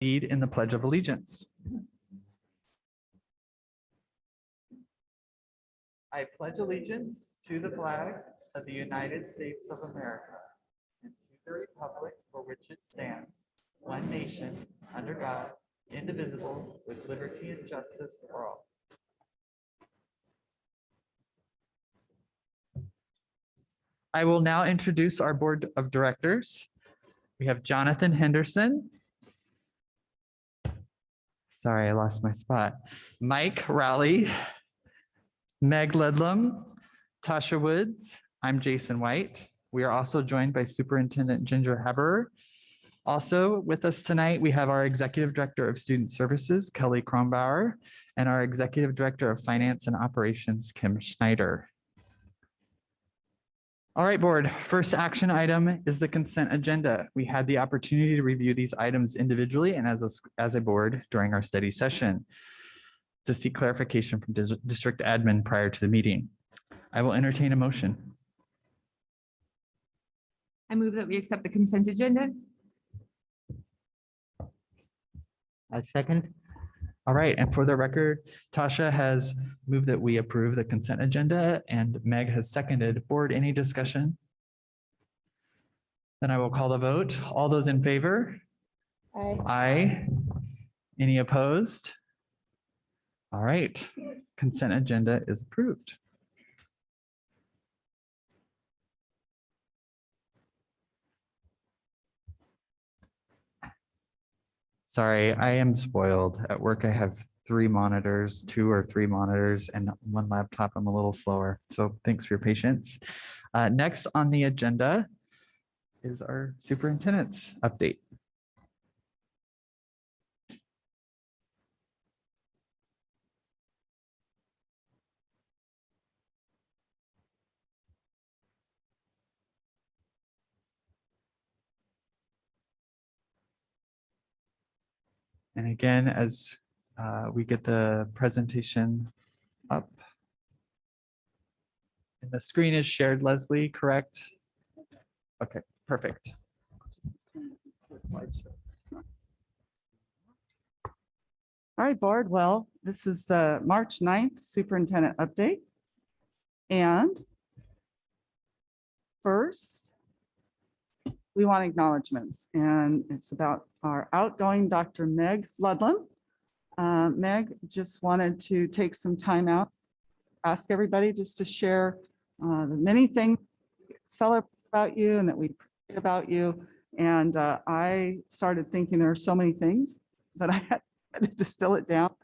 Lead in the Pledge of Allegiance. I pledge allegiance to the flag of the United States of America and to the republic for which it stands, one nation, under God, indivisible, with liberty and justice for all. I will now introduce our board of directors. We have Jonathan Henderson. Sorry, I lost my spot. Mike Rowley, Meg Ledlam, Tasha Woods. I'm Jason White. We are also joined by Superintendent Ginger Haberer. Also with us tonight, we have our Executive Director of Student Services, Kelly Kronbauer, and our Executive Director of Finance and Operations, Kim Schneider. All right, board, first action item is the consent agenda. We had the opportunity to review these items individually and as a board during our study session to seek clarification from district admin prior to the meeting. I will entertain a motion. I move that we accept the consent agenda. I second. All right, and for the record, Tasha has moved that we approve the consent agenda and Meg has seconded. Board, any discussion? Then I will call the vote. All those in favor? Aye. Aye. Any opposed? All right, consent agenda is approved. Sorry, I am spoiled. At work, I have 2 or 3 monitors, and 1 laptop. I'm a little slower, so thanks for your patience. Next on the agenda is our superintendent's update. And again, as we get the presentation up. And the screen is shared, Leslie, correct? Okay, perfect. All right, board. Well, this is the March 9th superintendent update. And first, we want acknowledgements, and it's about our outgoing Dr. Meg Ludlam. Meg just wanted to take some time out, ask everybody just to share the many things we celebrate about you and that we appreciate about you. And I started thinking there are so many things that I had to distill it down.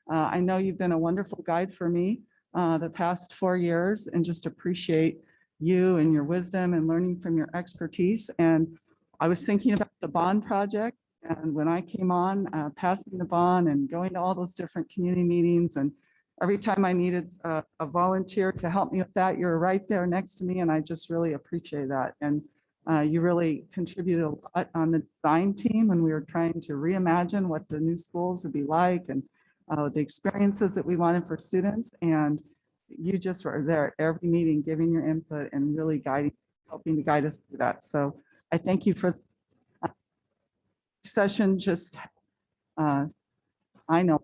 I know you've been a wonderful guide for me the past 4 years, and just appreciate you and your wisdom and learning from your expertise. And I was thinking about the bond project, and when I came on, passing the bond and going to all those different community meetings, and every time I needed a volunteer to help me with that, you're right there next to me, and I just really appreciate that. And you really contributed a lot on the design team, and we were trying to reimagine what the new schools would be like, and the experiences that we wanted for students. And you just were there at every meeting, giving your input and really helping to guide us through that. So I thank you for session. Just I know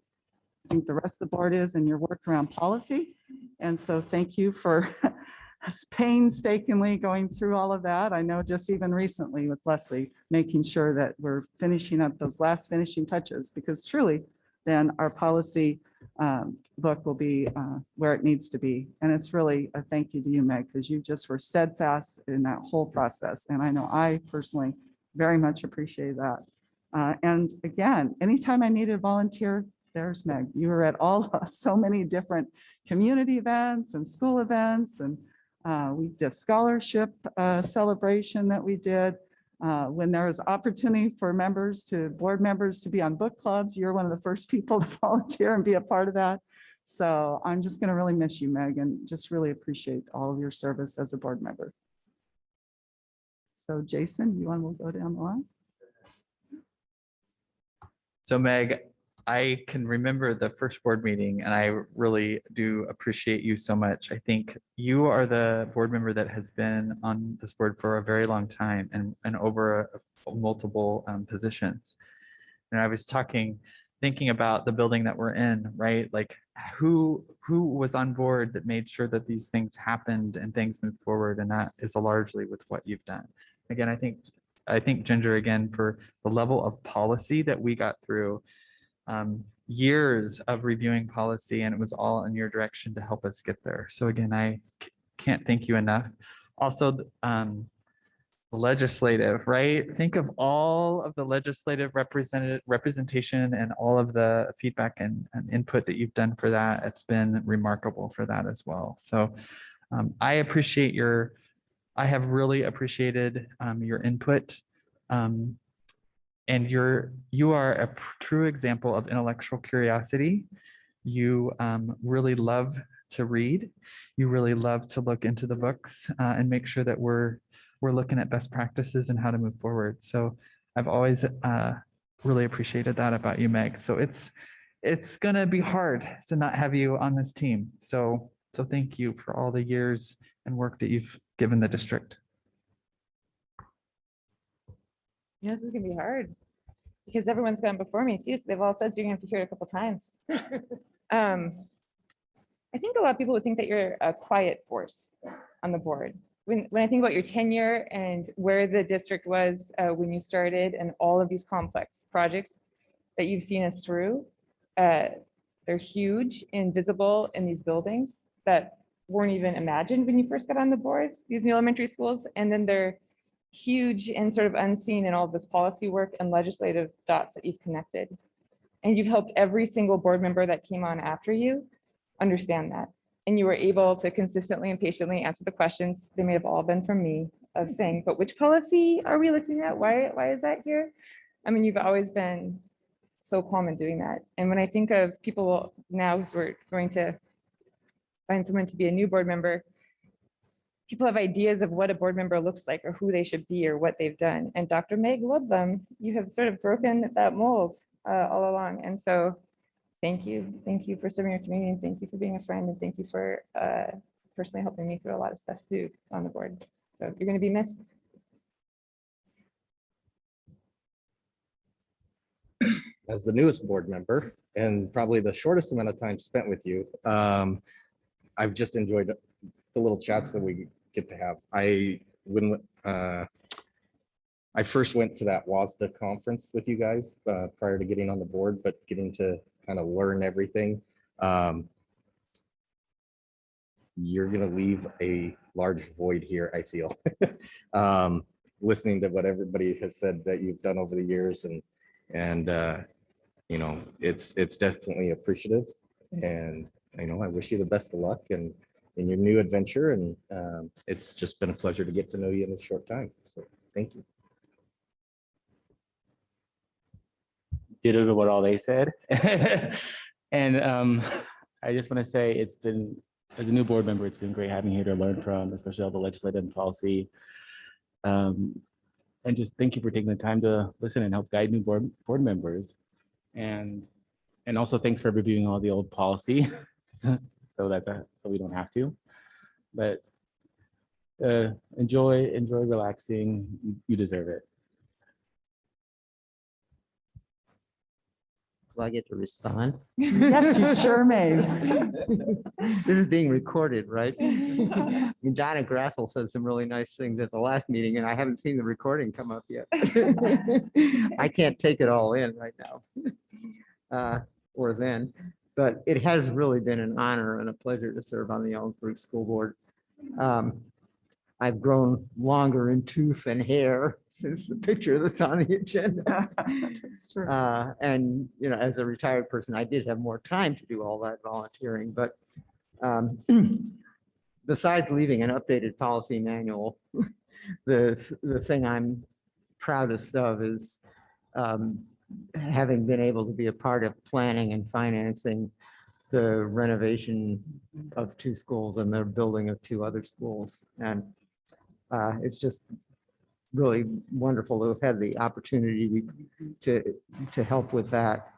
I think the rest of the board is, and your work around policy. And so thank you for painstakingly going through all of that. I know just even recently with Leslie, making sure that we're finishing up those last finishing touches, because truly then our policy book will be where it needs to be. And it's really a thank you to you, Meg, because you just were steadfast in that whole process. And I know I personally very much appreciate that. And again, anytime I needed a volunteer, there's Meg. You were at so many different community events and school events, and we did scholarship celebration that we did. When there was opportunity for board members to be on book clubs, you're one of the first people to volunteer and be a part of that. So I'm just going to really miss you, Meg, and just really appreciate all of your service as a board member. So Jason, you want to go down the line? So Meg, I can remember the first board meeting, and I really do appreciate you so much. I think you are the board member that has been on this board for a very long time and over multiple positions. And I was thinking about the building that we're in, right? Like who was on board that made sure that these things happened and things moved forward. And that is largely with what you've done. Again, I think Ginger, again, for the level of policy that we got through, years of reviewing policy, and it was all in your direction to help us get there. So again, I can't thank you enough. Also, legislative, right? Think of all of the legislative representation and all of the feedback and input that you've done for that. It's been remarkable for that as well. So I have really appreciated your input. And you are a true example of intellectual curiosity. You really love to read. You really love to look into the books and make sure that we're looking at best practices and how to move forward. So I've always really appreciated that about you, Meg. So it's gonna be hard to not have you on this team. So thank you for all the years and work that you've given the district. Yeah, this is gonna be hard because everyone's gone before me too. So they've all said, so you're gonna have to hear it a couple times. I think a lot of people would think that you're a quiet force on the board. When I think about your tenure and where the district was when you started and all of these complex projects that you've seen us through, they're huge and visible in these buildings that weren't even imagined when you first got on the board, these new elementary schools. And then they're huge and sort of unseen in all of this policy work and legislative dots that you've connected. And you've helped every single board member that came on after you understand that. And you were able to consistently and patiently answer the questions. They may have all been from me of saying, but which policy are we looking at? Why is that here? I mean, you've always been so calm in doing that. And when I think of people now who are going to find someone to be a new board member, people have ideas of what a board member looks like or who they should be or what they've done. And Dr. Meg Ludlam, you have sort of broken that mold all along. And so thank you. Thank you for serving your community. And thank you for being a friend. And thank you for personally helping me through a lot of stuff too on the board. So you're going to be missed. As the newest board member and probably the shortest amount of time spent with you, I've just enjoyed the little chats that we get to have. I first went to that WASDA conference with you guys prior to getting on the board, but getting to kind of learn everything. You're going to leave a large void here, I feel. Listening to what everybody has said that you've done over the years, and you know, it's definitely appreciative, and I wish you the best of luck and in your new adventure, and it's just been a pleasure to get to know you in a short time. So thank you. Ditto to what all they said. And I just want to say it's been, as a new board member, it's been great having you here to learn from, especially all the legislative and policy. And just thank you for taking the time to listen and help guide new board members. And also thanks for reviewing all the old policy. So we don't have to. But enjoy relaxing. You deserve it. Do I get to respond? Yes, you sure may. This is being recorded, right? I mean, Donna Grassel said some really nice things at the last meeting, and I haven't seen the recording come up yet. I can't take it all in right now, or then, but it has really been an honor and a pleasure to serve on the Ellensburg School Board. I've grown longer in tooth and hair since the picture that's on the agenda. That's true. And, as a retired person, I did have more time to do all that volunteering, but besides leaving an updated policy manual, the thing I'm proudest of is having been able to be a part of planning and financing the renovation of 2 schools and the building of 2 other schools. And it's just really wonderful to have had the opportunity to help with that.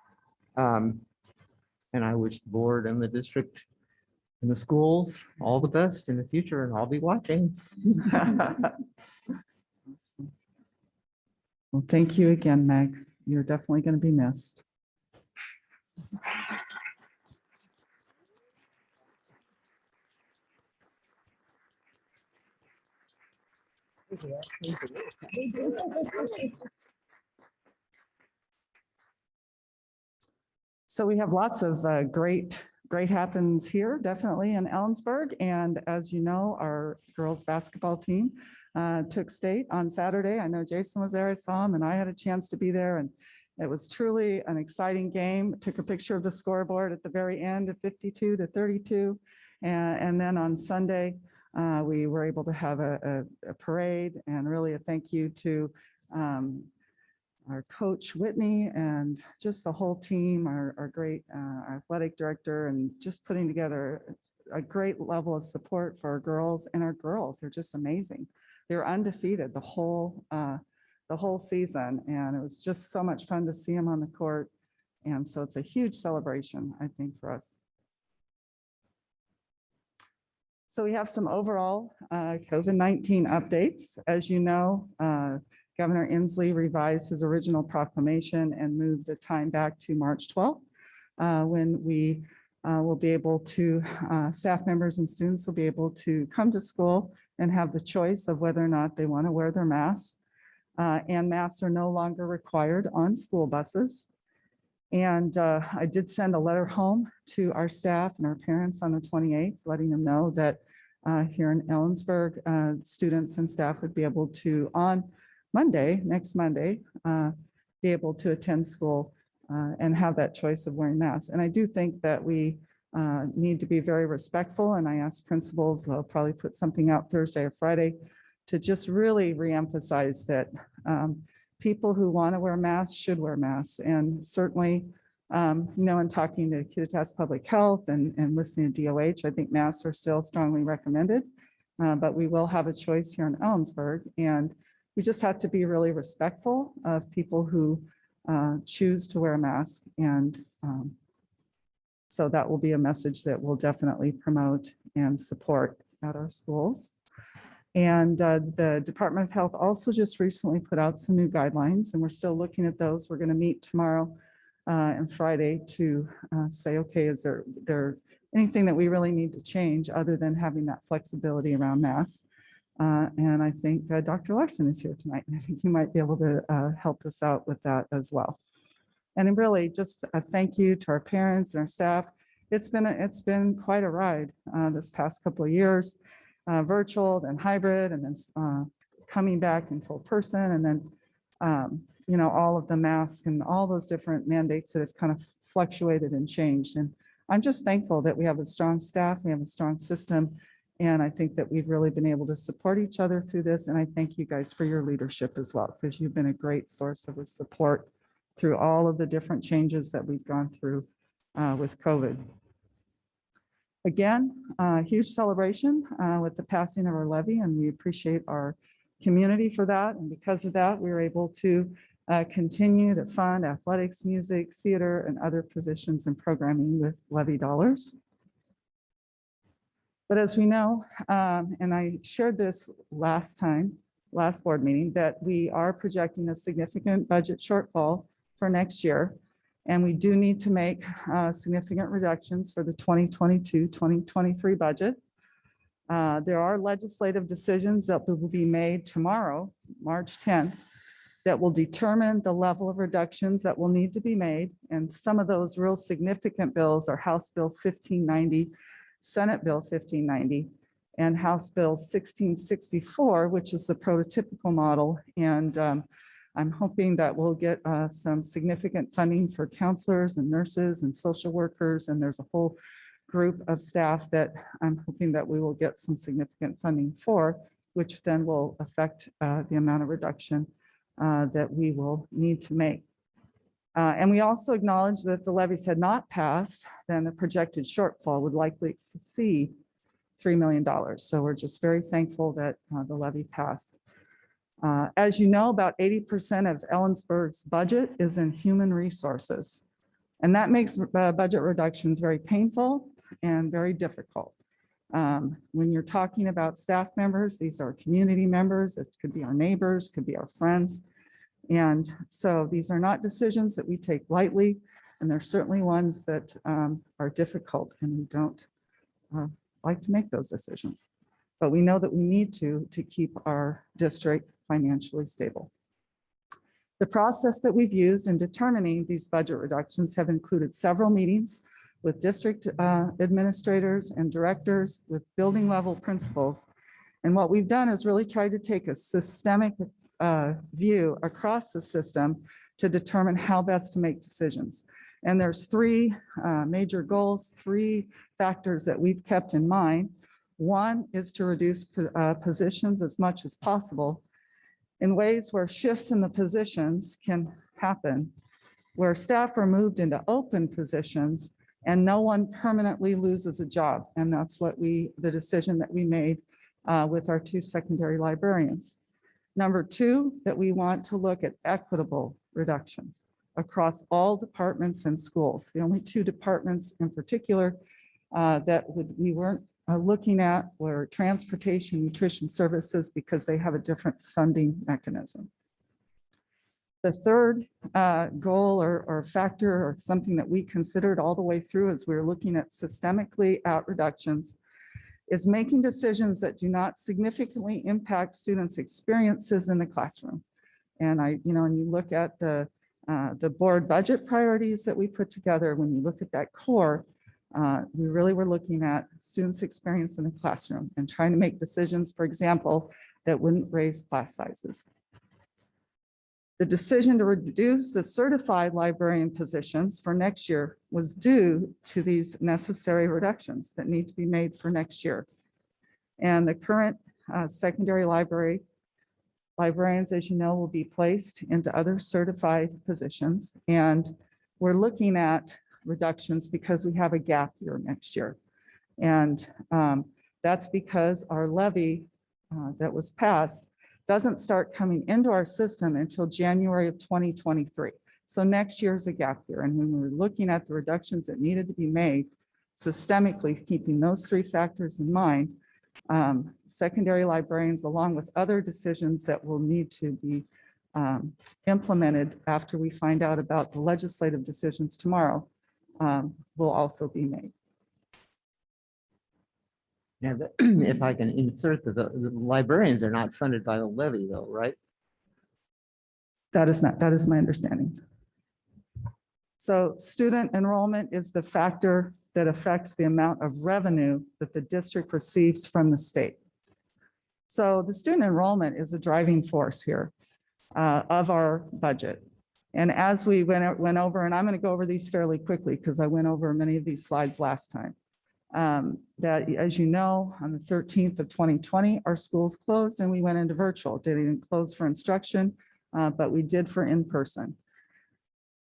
And I wish the board and the district and the schools all the best in the future, and I'll be watching. Awesome. Well, thank you again, Meg. you're definitely going to be missed. So we have lots of great happens here, definitely in Ellensburg. And as you know, our girls basketball team took state on Saturday. I know Jason was there, I saw him, and I had a chance to be there. And it was truly an exciting game. Took a picture of the scoreboard at the very end of 52-32. And then on Sunday, we were able to have a parade, and really a thank you to our coach Whitney and just the whole team, our great athletic director, and just putting together a great level of support for our girls. And our girls, they're just amazing. They're undefeated the whole season, and it was just so much fun to see them on the court. And so it's a huge celebration, I think, for us. So we have some overall COVID-19 updates. As you know, Governor Inslee revised his original proclamation and moved the time back to March 12th, when we will be able to, staff members and students will be able to come to school and have the choice of whether or not they want to wear their masks. And masks are no longer required on school buses. And I did send a letter home to our staff and our parents on the 28th, letting them know that here in Ellensburg, students and staff would be able to, on Monday, next Monday, be able to attend school and have that choice of wearing masks. And I do think that we need to be very respectful. And I asked principals, I'll probably put something out Thursday or Friday, to just really reemphasize that people who want to wear masks should wear masks. And certainly, you know, in talking to Kittitas Public Health and listening to DOH, I think masks are still strongly recommended, but we will have a choice here in Ellensburg. And we just have to be really respectful of people who choose to wear a mask. And so that will be a message that we'll definitely promote and support at our schools. And the Department of Health also just recently put out some new guidelines, and we're still looking at those. We're going to meet tomorrow and Friday to say, okay, is there anything that we really need to change other than having that flexibility around masks? And I think Dr. Larson is here tonight, and I think he might be able to help us out with that as well. And really just a thank you to our parents and our staff. It's been quite a ride this past couple of years. Virtual, then hybrid, and then coming back in full person, and then you know, all of the masks and all those different mandates that have kind of fluctuated and changed. And I'm just thankful that we have a strong staff, we have a strong system, and I think that we've really been able to support each other through this. And I thank you guys for your leadership as well, because you've been a great source of support through all of the different changes that we've gone through with COVID. Again, huge celebration with the passing of our levy, and we appreciate our community for that. And because of that, we were able to continue to fund athletics, music, theater, and other positions and programming with levy dollars. But as we know, and I shared this last board meeting, that we are projecting a significant budget shortfall for next year. And we do need to make significant reductions for the 2022-2023 budget. There are legislative decisions that will be made tomorrow, March 10th, that will determine the level of reductions that will need to be made. And some of those real significant bills are House Bill 1590, Senate Bill 1590, and House Bill 1664, which is the prototypical model. And I'm hoping that we'll get some significant funding for counselors and nurses and social workers. And there's a whole group of staff that I'm hoping that we will get some significant funding for, which then will affect the amount of reduction that we will need to make. And we also acknowledge that if the levies had not passed, then the projected shortfall would likely exceed $3 million. So we're just very thankful that the levy passed. As you know, about 80% of Ellensburg's budget is in human resources. And that makes budget reductions very painful and very difficult. When you're talking about staff members, these are community members, it could be our neighbors, could be our friends. And so these are not decisions that we take lightly, and they're certainly ones that are difficult, and we don't like to make those decisions. But we know that we need to keep our district financially stable. The process that we've used in determining these budget reductions have included several meetings with district administrators and directors, with building level principals. And what we've done is really tried to take a systemic view across the system to determine how best to make decisions. And there's three major goals, three factors that we've kept in mind. One is to reduce positions as much as possible in ways where shifts in the positions can happen, where staff are moved into open positions and no one permanently loses a job. And that's what the decision that we made with our 2 secondary librarians. Number 2, that we want to look at equitable reductions across all departments and schools. The only 2 departments in particular that we weren't looking at were transportation, nutrition services, because they have a different funding mechanism. The third goal or factor or something that we considered all the way through as we were looking at systemically out reductions is making decisions that do not significantly impact students' experiences in the classroom. And when you look at the board budget priorities that we put together, when you look at that core, we really were looking at students' experience in the classroom and trying to make decisions, for example, that wouldn't raise class sizes. The decision to reduce the certified librarian positions for next year was due to these necessary reductions that need to be made for next year. And the current secondary librarians, as you know, will be placed into other certified positions. And we're looking at reductions because we have a gap year next year. And that's because our levy that was passed doesn't start coming into our system until January of 2023. So next year is a gap year. And when we were looking at the reductions that needed to be made systemically, keeping those 3 factors in mind, secondary librarians, along with other decisions that will need to be implemented after we find out about the legislative decisions tomorrow, will also be made. Now, if I can insert that the librarians are not funded by the levy though, right? That is my understanding. So student enrollment is the factor that affects the amount of revenue that the district receives from the state. So the student enrollment is a driving force here of our budget. And as we went over, and I'm going to go over these fairly quickly because I went over many of these slides last time, that, as you know, on the 13th of 2020, our schools closed and we went into virtual. Didn't close for instruction, but we did for in-person.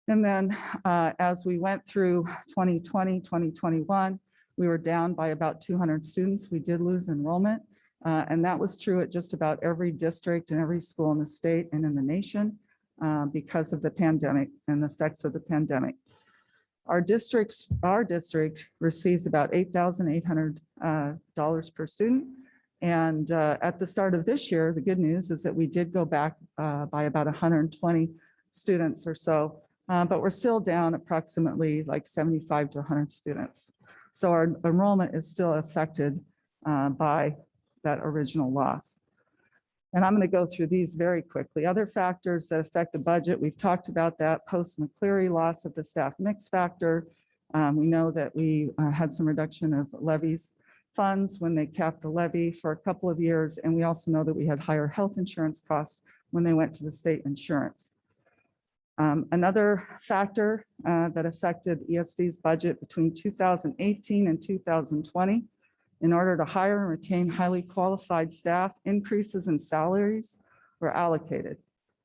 And then as we went through 2020, 2021, we were down by about 200 students. We did lose enrollment. And that was true at just about every district and every school in the state and in the nation because of the pandemic and the effects of the pandemic. Our district receives about $8,800 per student. And at the start of this year, the good news is that we did go back by about 120 students or so, but we're still down approximately like 75 to 100 students. So our enrollment is still affected by that original loss. And I'm going to go through these very quickly. Other factors that affect the budget, we've talked about that post-McCleary loss of the staff mix factor. We know that we had some reduction of levies funds when they capped the levy for a couple of years. And we also know that we had higher health insurance costs when they went to the state insurance. Another factor that affected ESD's budget between 2018 and 2020, in order to hire and retain highly qualified staff, increases in salaries were allocated.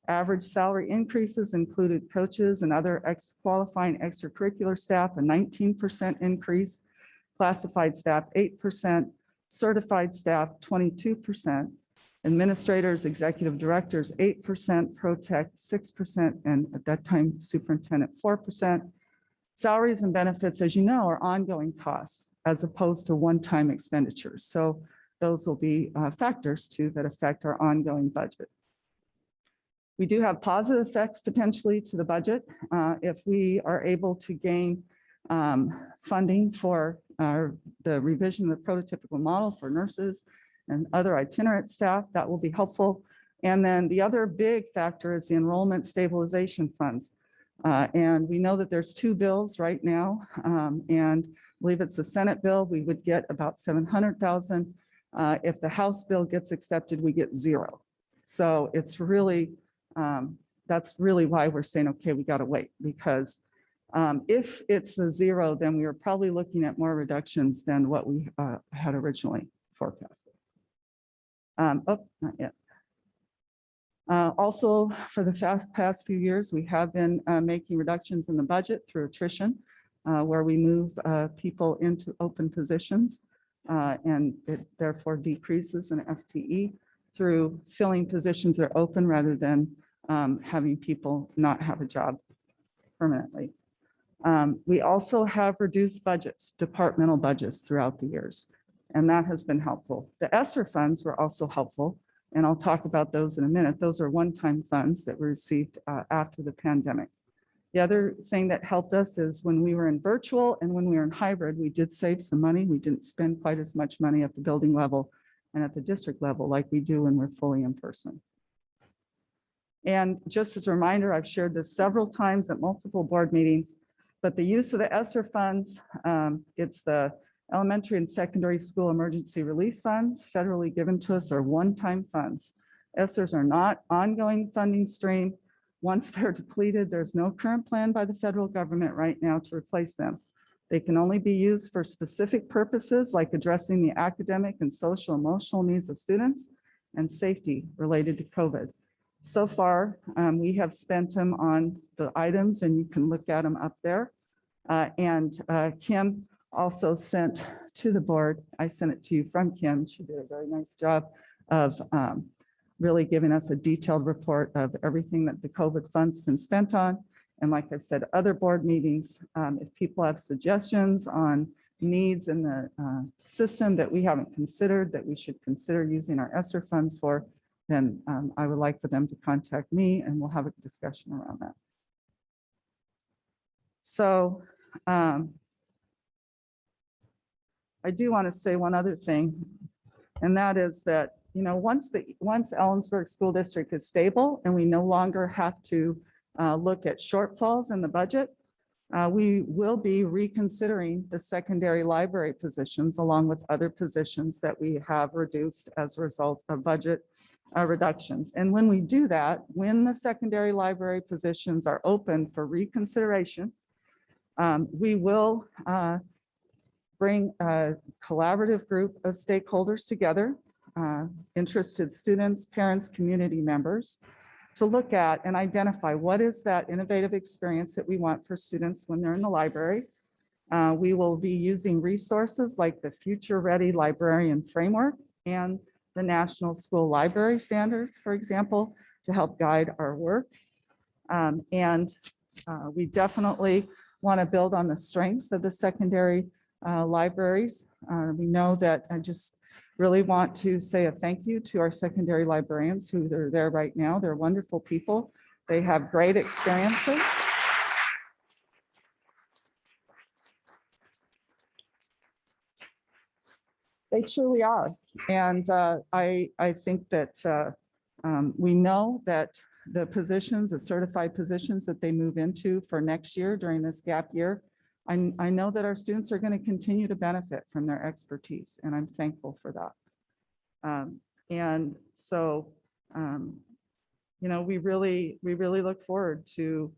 Average salary increases included coaches and other qualifying extracurricular staff, a 19% increase, classified staff 8%, certified staff 22%, administrators, executive directors 8%, pro tech 6%, and at that time superintendent 4%. Salaries and benefits, as you know, are ongoing costs as opposed to one-time expenditures. So those will be factors too that affect our ongoing budget. We do have positive effects potentially to the budget if we are able to gain funding for the revision of the prototypical model for nurses and other itinerant staff. That will be helpful. And then the other big factor is the enrollment stabilization funds. And we know that there's 2 bills right now, and I believe it's the Senate bill. We would get about 700,000. If the House bill gets accepted, we get 0. So it's really, that's really why we're saying, okay, we got to wait, because if it's the 0, then we are probably looking at more reductions than what we had originally forecasted. Oh, not yet. Also, for the past few years, we have been making reductions in the budget through attrition, where we move people into open positions, and it therefore decreases in FTE through filling positions that are open rather than having people not have a job permanently. We also have reduced budgets, departmental budgets throughout the years, and that has been helpful. The ESSER funds were also helpful, and I'll talk about those in a minute. Those are one-time funds that were received after the pandemic. The other thing that helped us is when we were in virtual and when we were in hybrid, we did save some money. We didn't spend quite as much money at the building level and at the district level like we do when we're fully in person. And just as a reminder, I've shared this several times at multiple board meetings, but the use of the ESSER funds, it's the elementary and secondary school emergency relief funds federally given to us, are one-time funds. ESSERs are not ongoing funding stream. Once they're depleted, there's no current plan by the federal government right now to replace them. They can only be used for specific purposes like addressing the academic and social emotional needs of students and safety related to COVID. So far, we have spent them on the items, and you can look at them up there. And Kim also sent to the board, I sent it to you from Kim. She did a very nice job of really giving us a detailed report of everything that the COVID funds been spent on. And like I've said, other board meetings, if people have suggestions on needs in the system that we haven't considered, that we should consider using our ESSER funds for, then I would like for them to contact me and we'll have a discussion around that. So I do want to say one other thing, and that is that, you know, once Ellensburg School District is stable and we no longer have to look at shortfalls in the budget, we will be reconsidering the secondary library positions along with other positions that we have reduced as a result of budget reductions. And when we do that, when the secondary library positions are open for reconsideration, we will bring a collaborative group of stakeholders together, interested students, parents, community members, to look at and identify what is that innovative experience that we want for students when they're in the library. We will be using resources like the Future Ready Librarian Framework and the National School Library Standards, for example, to help guide our work. We definitely want to build on the strengths of the secondary libraries. We know that I just really want to say a thank you to our secondary librarians who are there right now. They're wonderful people. They have great experiences. They truly are. And I think that we know that the positions, the certified positions that they move into for next year during this gap year, I know that our students are going to continue to benefit from their expertise, and I'm thankful for that. And so, you know, we really look forward to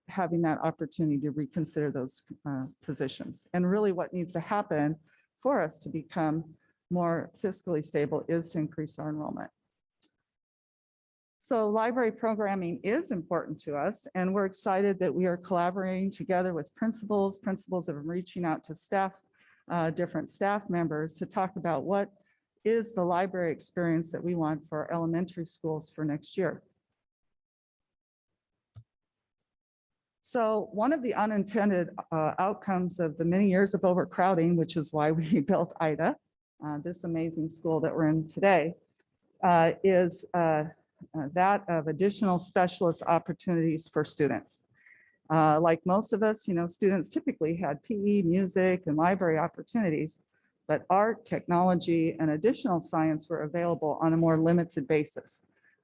having that opportunity to reconsider those positions. And really what needs to happen for us to become more fiscally stable is to increase our enrollment. So library programming is important to us, and we're excited that we are collaborating together with principals. Principals have been reaching out to staff, different staff members to talk about what is the library experience that we want for our elementary schools for next year. So one of the unintended outcomes of the many years of overcrowding, which is why we built IDA, this amazing school that we're in today, is that of additional specialist opportunities for students. Like most of us, students typically had PE, music, and library opportunities, but art, technology, and additional science were available on a more limited basis.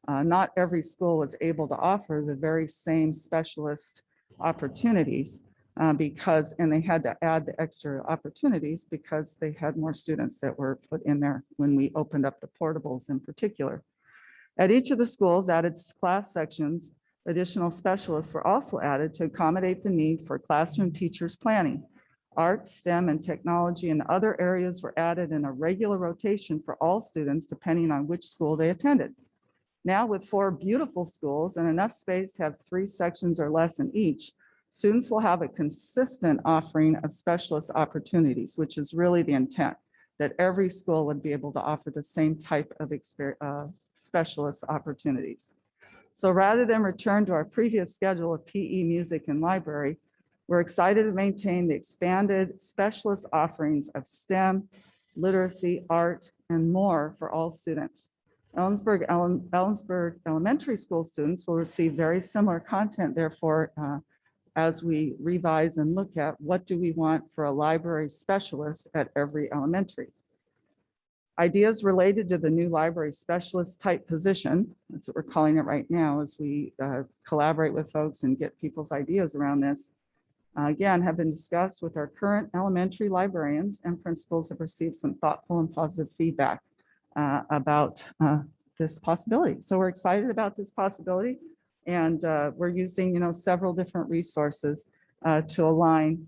Not every school was able to offer the very same specialist opportunities and they had to add the extra opportunities because they had more students that were put in there when we opened up the portables in particular. At each of the schools added class sections, additional specialists were also added to accommodate the need for classroom teachers planning. Art, STEM, and technology and other areas were added in a regular rotation for all students depending on which school they attended. Now with 4 beautiful schools and enough space to have 3 sections or less in each, students will have a consistent offering of specialist opportunities, which is really the intent, that every school would be able to offer the same type of specialist opportunities. So rather than return to our previous schedule of PE, music, and library, we're excited to maintain the expanded specialist offerings of STEM, literacy, art, and more for all students. Ellensburg Elementary School students will receive very similar content, therefore, as we revise and look at what do we want for a library specialist at every elementary. Ideas related to the new library specialist type position, that's what we're calling it right now as we collaborate with folks and get people's ideas around this, again, have been discussed with our current elementary librarians, and principals have received some thoughtful and positive feedback about this possibility. So we're excited about this possibility, and we're using several different resources to align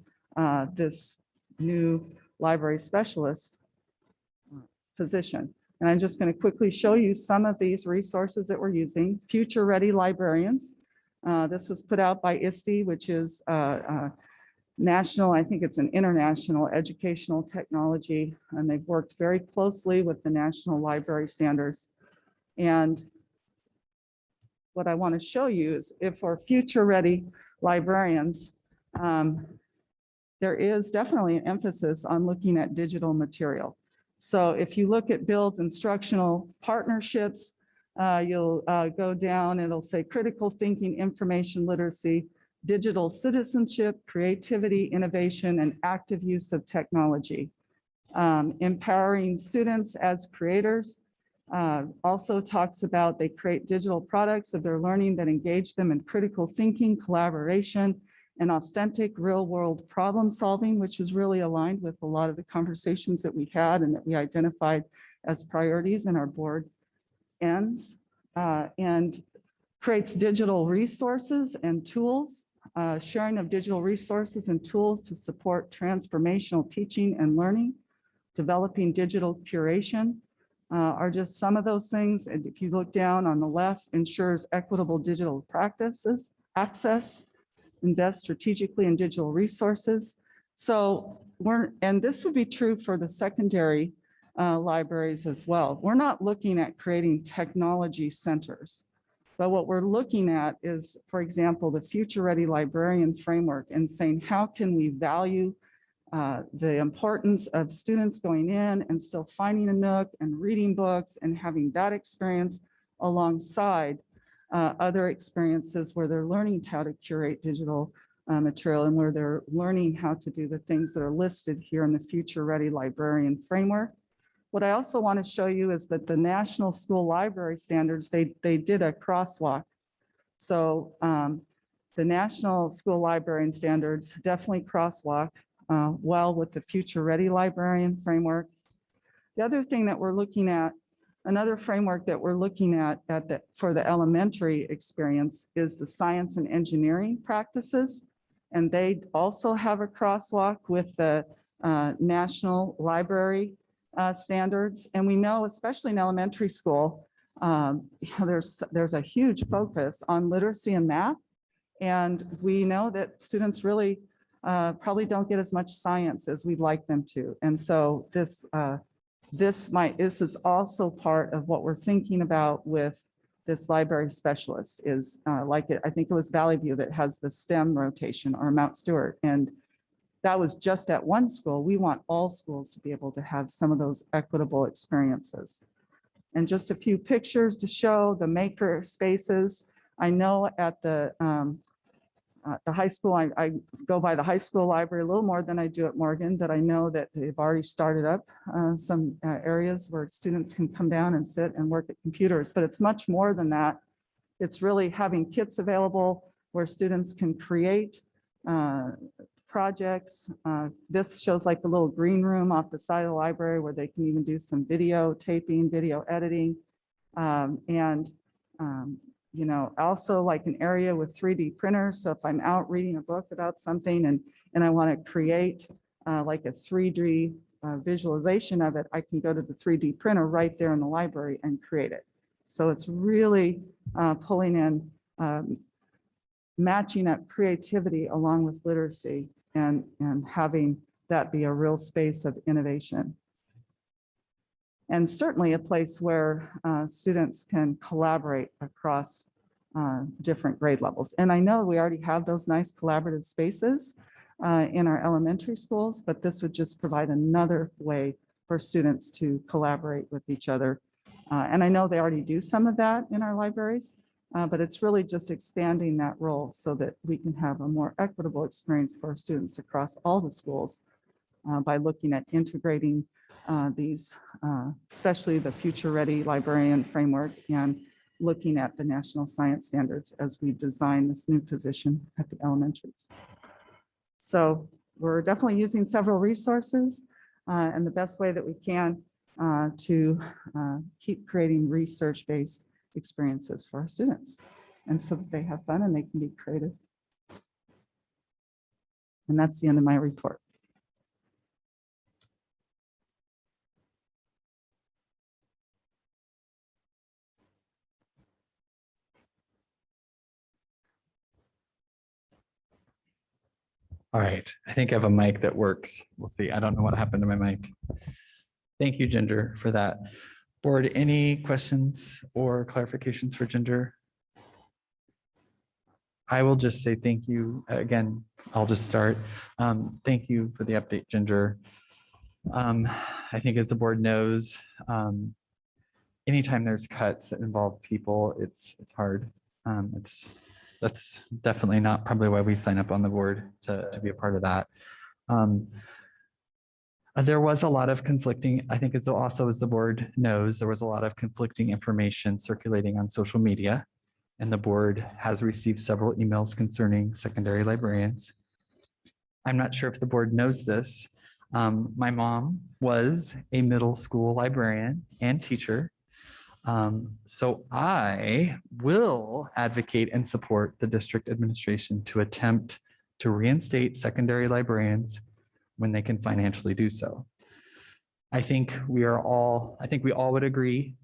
this new library specialist position. And I'm just going to quickly show you some of these resources that we're using. Future Ready Librarians. This was put out by ISTE, which is national, I think it's an international educational technology, and they've worked very closely with the National Library Standards. And what I want to show you is if for Future Ready Librarians, there is definitely an emphasis on looking at digital material. So if you look at Build's instructional partnerships, you'll go down, it'll say critical thinking, information literacy, digital citizenship, creativity, innovation, and active use of technology. Empowering students as creators also talks about they create digital products of their learning that engage them in critical thinking, collaboration, and authentic real-world problem solving, which is really aligned with a lot of the conversations that we had and that we identified as priorities in our board ends, and creates digital resources and tools, sharing of digital resources and tools to support transformational teaching and learning, developing digital curation are just some of those things. And if you look down on the left, ensures equitable digital practices, access, invest strategically in digital resources. So and this would be true for the secondary libraries as well. We're not looking at creating technology centers, but what we're looking at is, for example, the Future Ready Librarian Framework and saying, how can we value the importance of students going in and still finding a nook and reading books and having that experience alongside other experiences where they're learning how to curate digital material and where they're learning how to do the things that are listed here in the Future Ready Librarian Framework. What I also want to show you is that the National School Library Standards, they did a crosswalk. So the National School Librarian Standards definitely crosswalk well with the Future Ready Librarian Framework. The other thing that we're looking at, another framework that we're looking at for the elementary experience is the science and engineering practices. And they also have a crosswalk with the National Library standards. And we know, especially in elementary school, there's a huge focus on literacy and math. And we know that students really probably don't get as much science as we'd like them to. And so this is also part of what we're thinking about with this library specialist is I think it was Valley View that has the STEM rotation, or Mount Stewart. And that was just at one school. We want all schools to be able to have some of those equitable experiences. And just a few pictures to show the maker spaces. I know at the high school, I go by the high school library a little more than I do at Morgan, but I know that they've already started up some areas where students can come down and sit and work at computers, but it's much more than that. It's really having kits available where students can create projects. This shows like the little green room off the side of the library where they can even do some video taping, video editing. You know, also like an area with 3D printers. So if I'm out reading a book about something and I want to create like a 3D visualization of it, I can go to the 3D printer right there in the library and create it. So it's really pulling in, matching up creativity along with literacy and having that be a real space of innovation. And certainly a place where students can collaborate across different grade levels. And I know we already have those nice collaborative spaces in our elementary schools, but this would just provide another way for students to collaborate with each other. And I know they already do some of that in our libraries, but it's really just expanding that role so that we can have a more equitable experience for our students across all the schools by looking at integrating these, especially the Future Ready Librarian Framework and looking at the national science standards as we design this new position at the elementaries. So we're definitely using several resources and the best way that we can to keep creating research-based experiences for our students and so that they have fun and they can be creative. And that's the end of my report. All right, I think I have a mic that works. We'll see. I don't know what happened to my mic. Thank you, Ginger, for that. Board, any questions or clarifications for Ginger? I will just say thank you. Again, I'll just start. Thank you for the update, Ginger. I think as the board knows, anytime there's cuts that involve people, it's hard. That's definitely not probably why we sign up on the board to be a part of that. There was a lot of conflicting, I think also as the board knows, there was a lot of conflicting information circulating on social media, and the board has received several emails concerning secondary librarians. I'm not sure if the board knows this. My mom was a middle school librarian and teacher. So I will advocate and support the district administration to attempt to reinstate secondary librarians when they can financially do so. I think we all would agree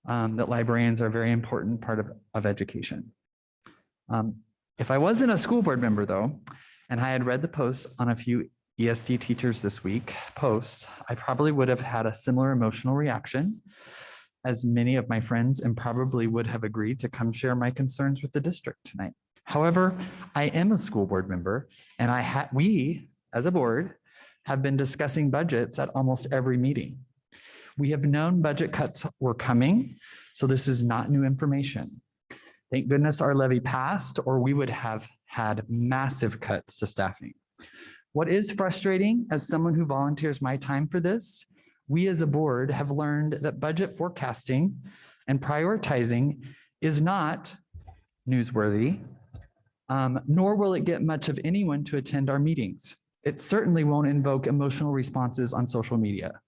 that librarians are a very important part of education. If I wasn't a school board member though, and I had read the posts on a few ESD teachers this week posts, I probably would have had a similar emotional reaction as many of my friends and probably would have agreed to come share my concerns with the district tonight. However, I am a school board member and we as a board have been discussing budgets at almost every meeting. We have known budget cuts were coming, so this is not new information. Thank goodness our levy passed or we would have had massive cuts to staffing. What is frustrating as someone who volunteers my time for this, we as a board have learned that budget forecasting and prioritizing is not newsworthy, nor will it get much of anyone to attend our meetings. It certainly won't invoke emotional responses on social media.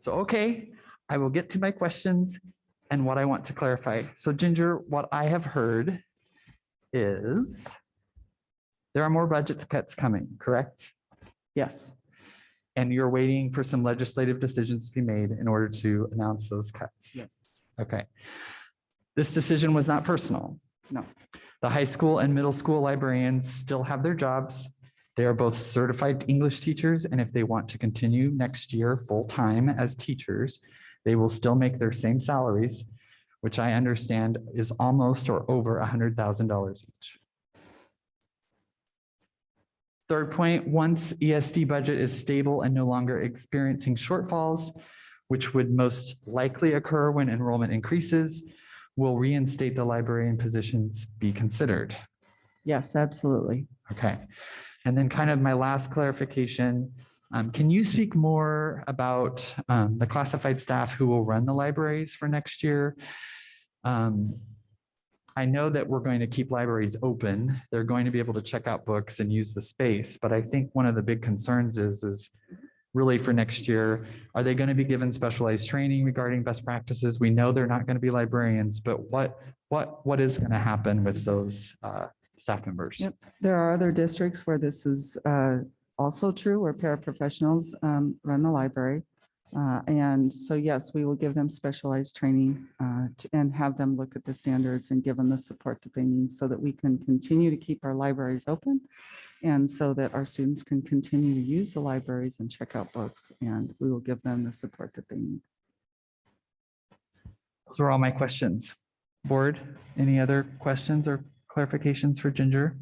So, okay, I will get to my questions and what I want to clarify. So Ginger, what I have heard is there are more budget cuts coming, correct? Yes. And you're waiting for some legislative decisions to be made in order to announce those cuts. Yes. Okay. This decision was not personal. No. The high school and middle school librarians still have their jobs. They are both certified English teachers, and if they want to continue next year full-time as teachers, they will still make their same salaries, which I understand is almost or over $100,000 each. Third point, once ESD budget is stable and no longer experiencing shortfalls, which would most likely occur when enrollment increases. Will reinstate the librarian positions be considered? Yes, absolutely. Okay. And then kind of my last clarification, can you speak more about the classified staff who will run the libraries for next year? I know that we're going to keep libraries open. They're going to be able to check out books and use the space, but I think one of the big concerns is really for next year, are they going to be given specialized training regarding best practices? We know they're not going to be librarians, but what is going to happen with those staff members? Yep. There are other districts where this is also true, where paraprofessionals run the library. And so, yes, we will give them specialized training and have them look at the standards and give them the support that they need so that we can continue to keep our libraries open and so that our students can continue to use the libraries and check out books, and we will give them the support that they need. Those are all my questions. Board, any other questions or clarifications for Ginger?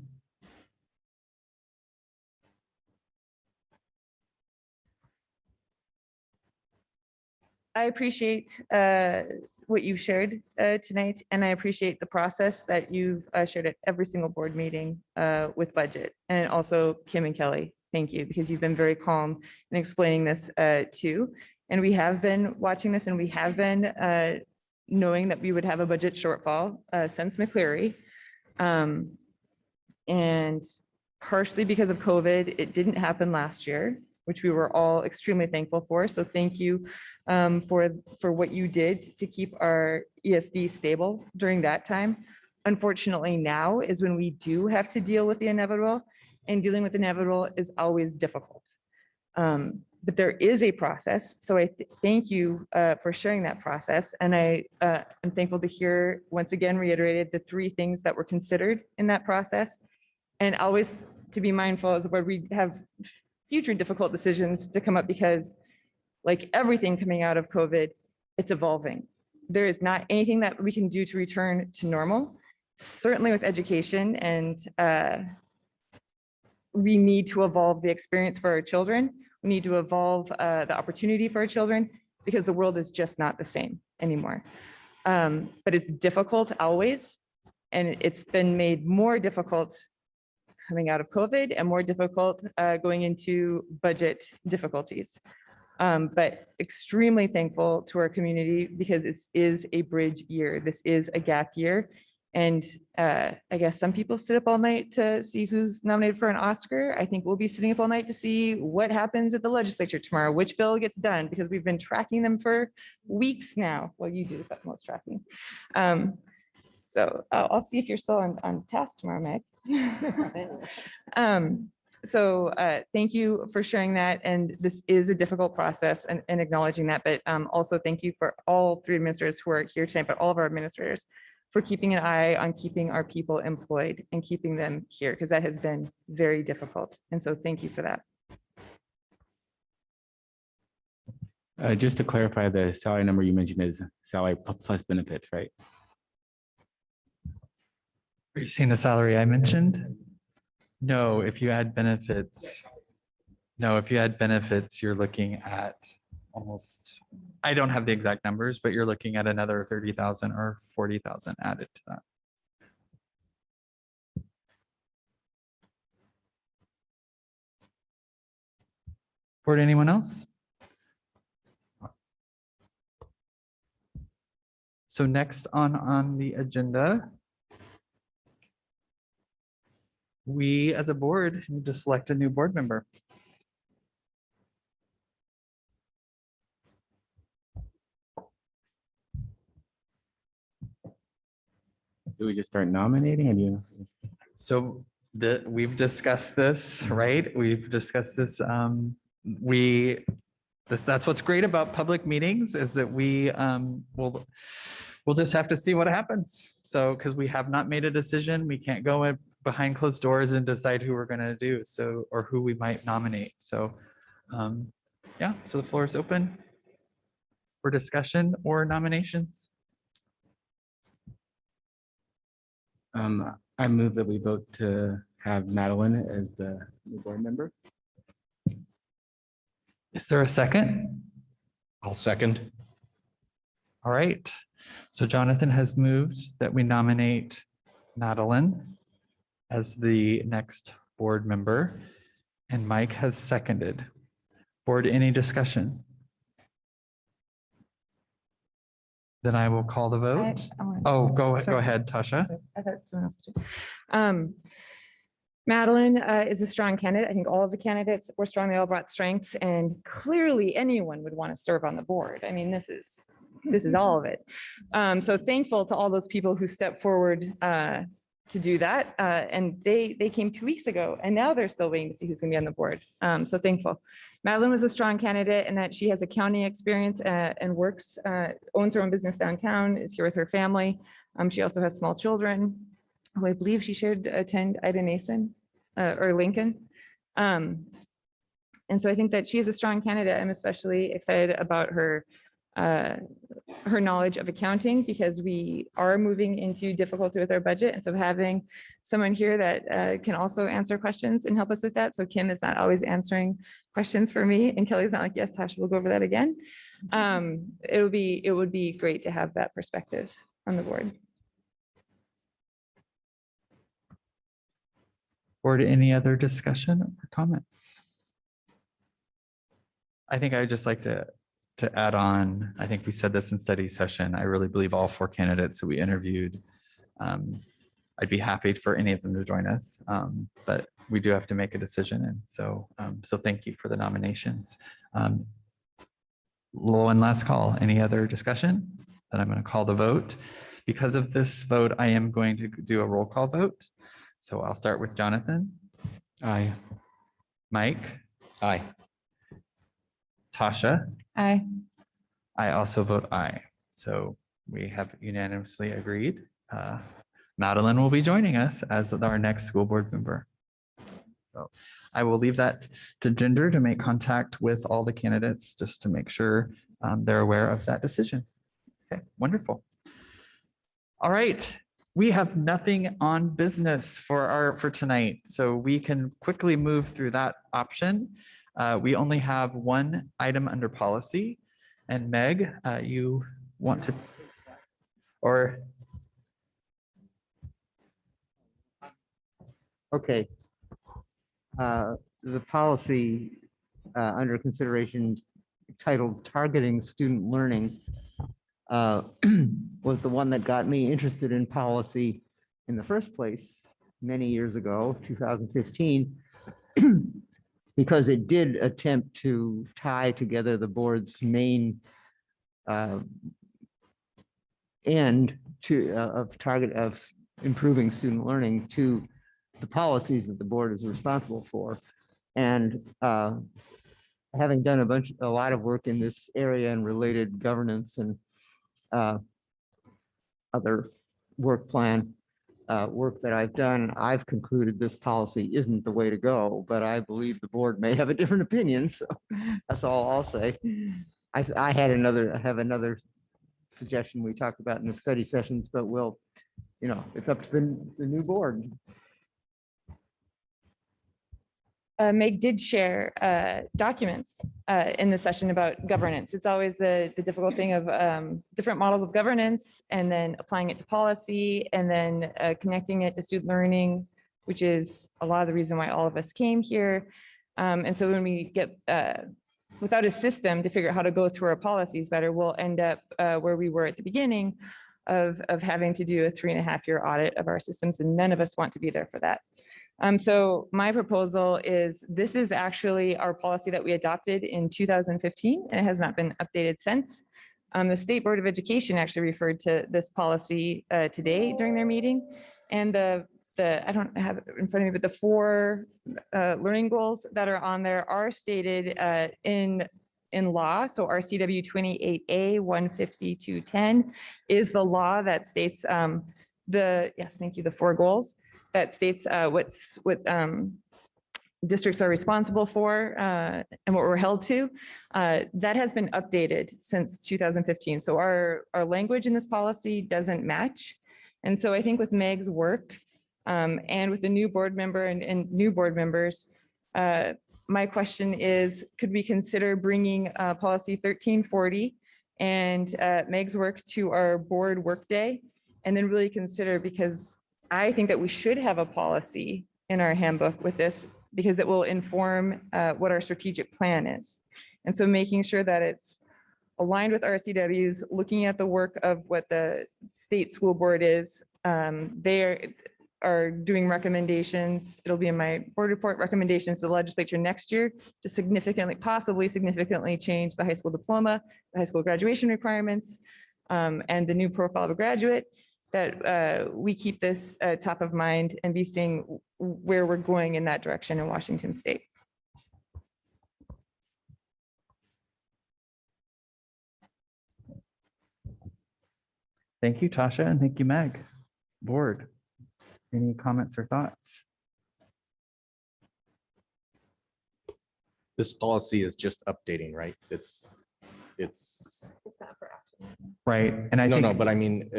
I appreciate what you've shared tonight, and I appreciate the process that you've shared at every single board meeting with budget. And also Kim and Kelly, thank you, because you've been very calm in explaining this too. And we have been watching this, and we have been knowing that we would have a budget shortfall since McCleary. And partially because of COVID, it didn't happen last year, which we were all extremely thankful for. So thank you for what you did to keep our ESD stable during that time. Unfortunately, now is when we do have to deal with the inevitable, and dealing with the inevitable is always difficult. But there is a process. So I thank you for sharing that process. And I am thankful to hear, once again, reiterated the 3 things that were considered in that process. And always to be mindful as where we have future difficult decisions to come up, because like everything coming out of COVID, it's evolving. There is not anything that we can do to return to normal, certainly with education, and we need to evolve the experience for our children. We need to evolve the opportunity for our children, because the world is just not the same anymore. But it's difficult always, and it's been made more difficult coming out of COVID and more difficult going into budget difficulties. But extremely thankful to our community, because it is a bridge year. This is a gap year. And I guess some people sit up all night to see who's nominated for an Oscar. I think we'll be sitting up all night to see what happens at the legislature tomorrow, which bill gets done, because we've been tracking them for weeks now. Well, you do the most tracking. So I'll see if you're still on task tomorrow, Meg. So thank you for sharing that. And this is a difficult process, and acknowledging that, but also thank you for all 3 administrators who are here tonight, but all of our administrators for keeping an eye on keeping our people employed and keeping them here, because that has been very difficult. And so thank you for that. Just to clarify, the salary number you mentioned is salary plus benefits, right? Are you saying the salary I mentioned? No, if you add benefits. No, if you add benefits, you're looking at almost, I don't have the exact numbers, but you're looking at another 30,000 or 40,000 added to that. Board, anyone else? So next on the agenda, we as a board need to select a new board member. Do we just start nominating, or do you? So we've discussed this, right? We've discussed this. That's what's great about public meetings, is that we'll just have to see what happens. So, because we have not made a decision, we can't go in behind closed doors and decide who we're going to do, so, or who we might nominate. So yeah, so the floor is open for discussion or nominations. I move that we vote to have Madeline as the new board member. Is there a second? I'll second. All right. So Jonathan has moved that we nominate Madeline as the next board member, and Mike has seconded. Board, any discussion? Then I will call the vote. Oh, go Sorry. ahead, Tasha. I thought someone else did. Madeline is a strong candidate. I think all of the candidates were strong. They all brought strengths, and clearly anyone would want to serve on the board. I mean, this is all of it. So thankful to all those people who stepped forward to do that. And they came 2 weeks ago, and now they're still waiting to see who's going to be on the board. So thankful. Madeline was a strong candidate in that she has accounting experience and works, owns her own business downtown, is here with her family. She also has small children who I believe she shared attend Ida Nason or Lincoln. And so I think that she is a strong candidate. I'm especially excited about her knowledge of accounting, because we are moving into difficulty with our budget. And so having someone here that can also answer questions and help us with that. So Kim is not always answering questions for me, and Kelly's not like, yes, Tasha, we'll go over that again. It would be great to have that perspective on the board. Board, any other discussion or comments? I think I'd just like to add on, I think we said this in study session, I really believe all 4 candidates that we interviewed, I'd be happy for any of them to join us, but we do have to make a decision. And so, so thank you for the nominations. One last call, any other discussion? Then I'm going to call the vote. Because of this vote, I am going to do a roll call vote. So I'll start with Jonathan. Aye. Mike. Aye. Tasha. Aye. I also vote aye. So we have unanimously agreed. Madeline will be joining us as our next school board member. So I will leave that to Ginger to make contact with all the candidates just to make sure they're aware of that decision. Okay, wonderful. All right. We have nothing on business for tonight, so we can quickly move through that option. We only have one item under policy, and Meg, you want to, or? Okay. The policy under consideration titled Targeting Student Learning was the one that got me interested in policy in the first place many years ago, 2015, because it did attempt to tie together the board's main end of improving student learning to the policies that the board is responsible for. And having done a lot of work in this area and related governance and other work plan work that I've done, I've concluded this policy isn't the way to go, but I believe the board may have a different opinion. So that's all I'll say. I have another suggestion we talked about in the study sessions, but it's up to the new board. Meg did share documents in the session about governance. It's always the difficult thing of different models of governance and then applying it to policy and then connecting it to student learning, which is a lot of the reason why all of us came here. And so when we get without a system to figure out how to go through our policies better, we'll end up where we were at the beginning of having to do a 3.5-year audit of our systems, and none of us want to be there for that. So my proposal is, this is actually our policy that we adopted in 2015, and it has not been updated since. The State Board of Education actually referred to this policy today during their meeting. And I don't have it in front of me, but the 4 learning goals that are on there are stated in law. So RCW 28A 15210 is the law that states the 4 goals that states what districts are responsible for and what we're held to. That has been updated since 2015. So our language in this policy doesn't match. And so I think with Meg's work and with the new board member and new board members, My question is, could we consider bringing policy 1340 and Meg's work to our board workday? And then really consider, because I think that we should have a policy in our handbook with this, because it will inform what our strategic plan is. And so making sure that it's aligned with RCWs, looking at the work of what the state school board is. They are doing recommendations. It'll be in my board report, recommendations to the legislature next year to significantly, possibly significantly change the high school diploma, the high school graduation requirements, and the new profile of a graduate, that we keep this top of mind and be seeing where we're going in that direction in Washington State. Thank you, Tasha, and thank you, Meg. Board, any comments or thoughts? This policy is just updating, right? It's, It's not for action. Right, and I no, think. no, but I mean,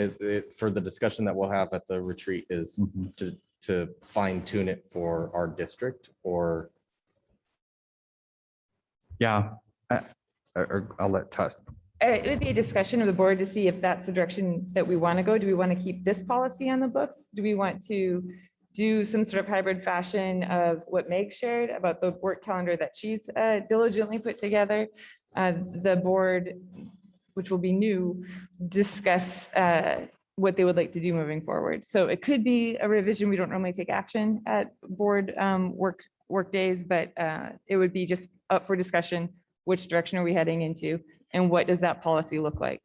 for the discussion that we'll have at the retreat is Mhm. to fine tune it for our district, or Yeah, or I'll let Tasha. It would be a discussion of the board to see if that's the direction that we want to go. Do we want to keep this policy on the books? Do we want to do some sort of hybrid fashion of what Meg shared about the work calendar that she's diligently put together? The board, which will be new, discuss what they would like to do moving forward. So it could be a revision. We don't normally take action at board work days, but it would be just up for discussion. Which direction are we heading into? And what does that policy look like?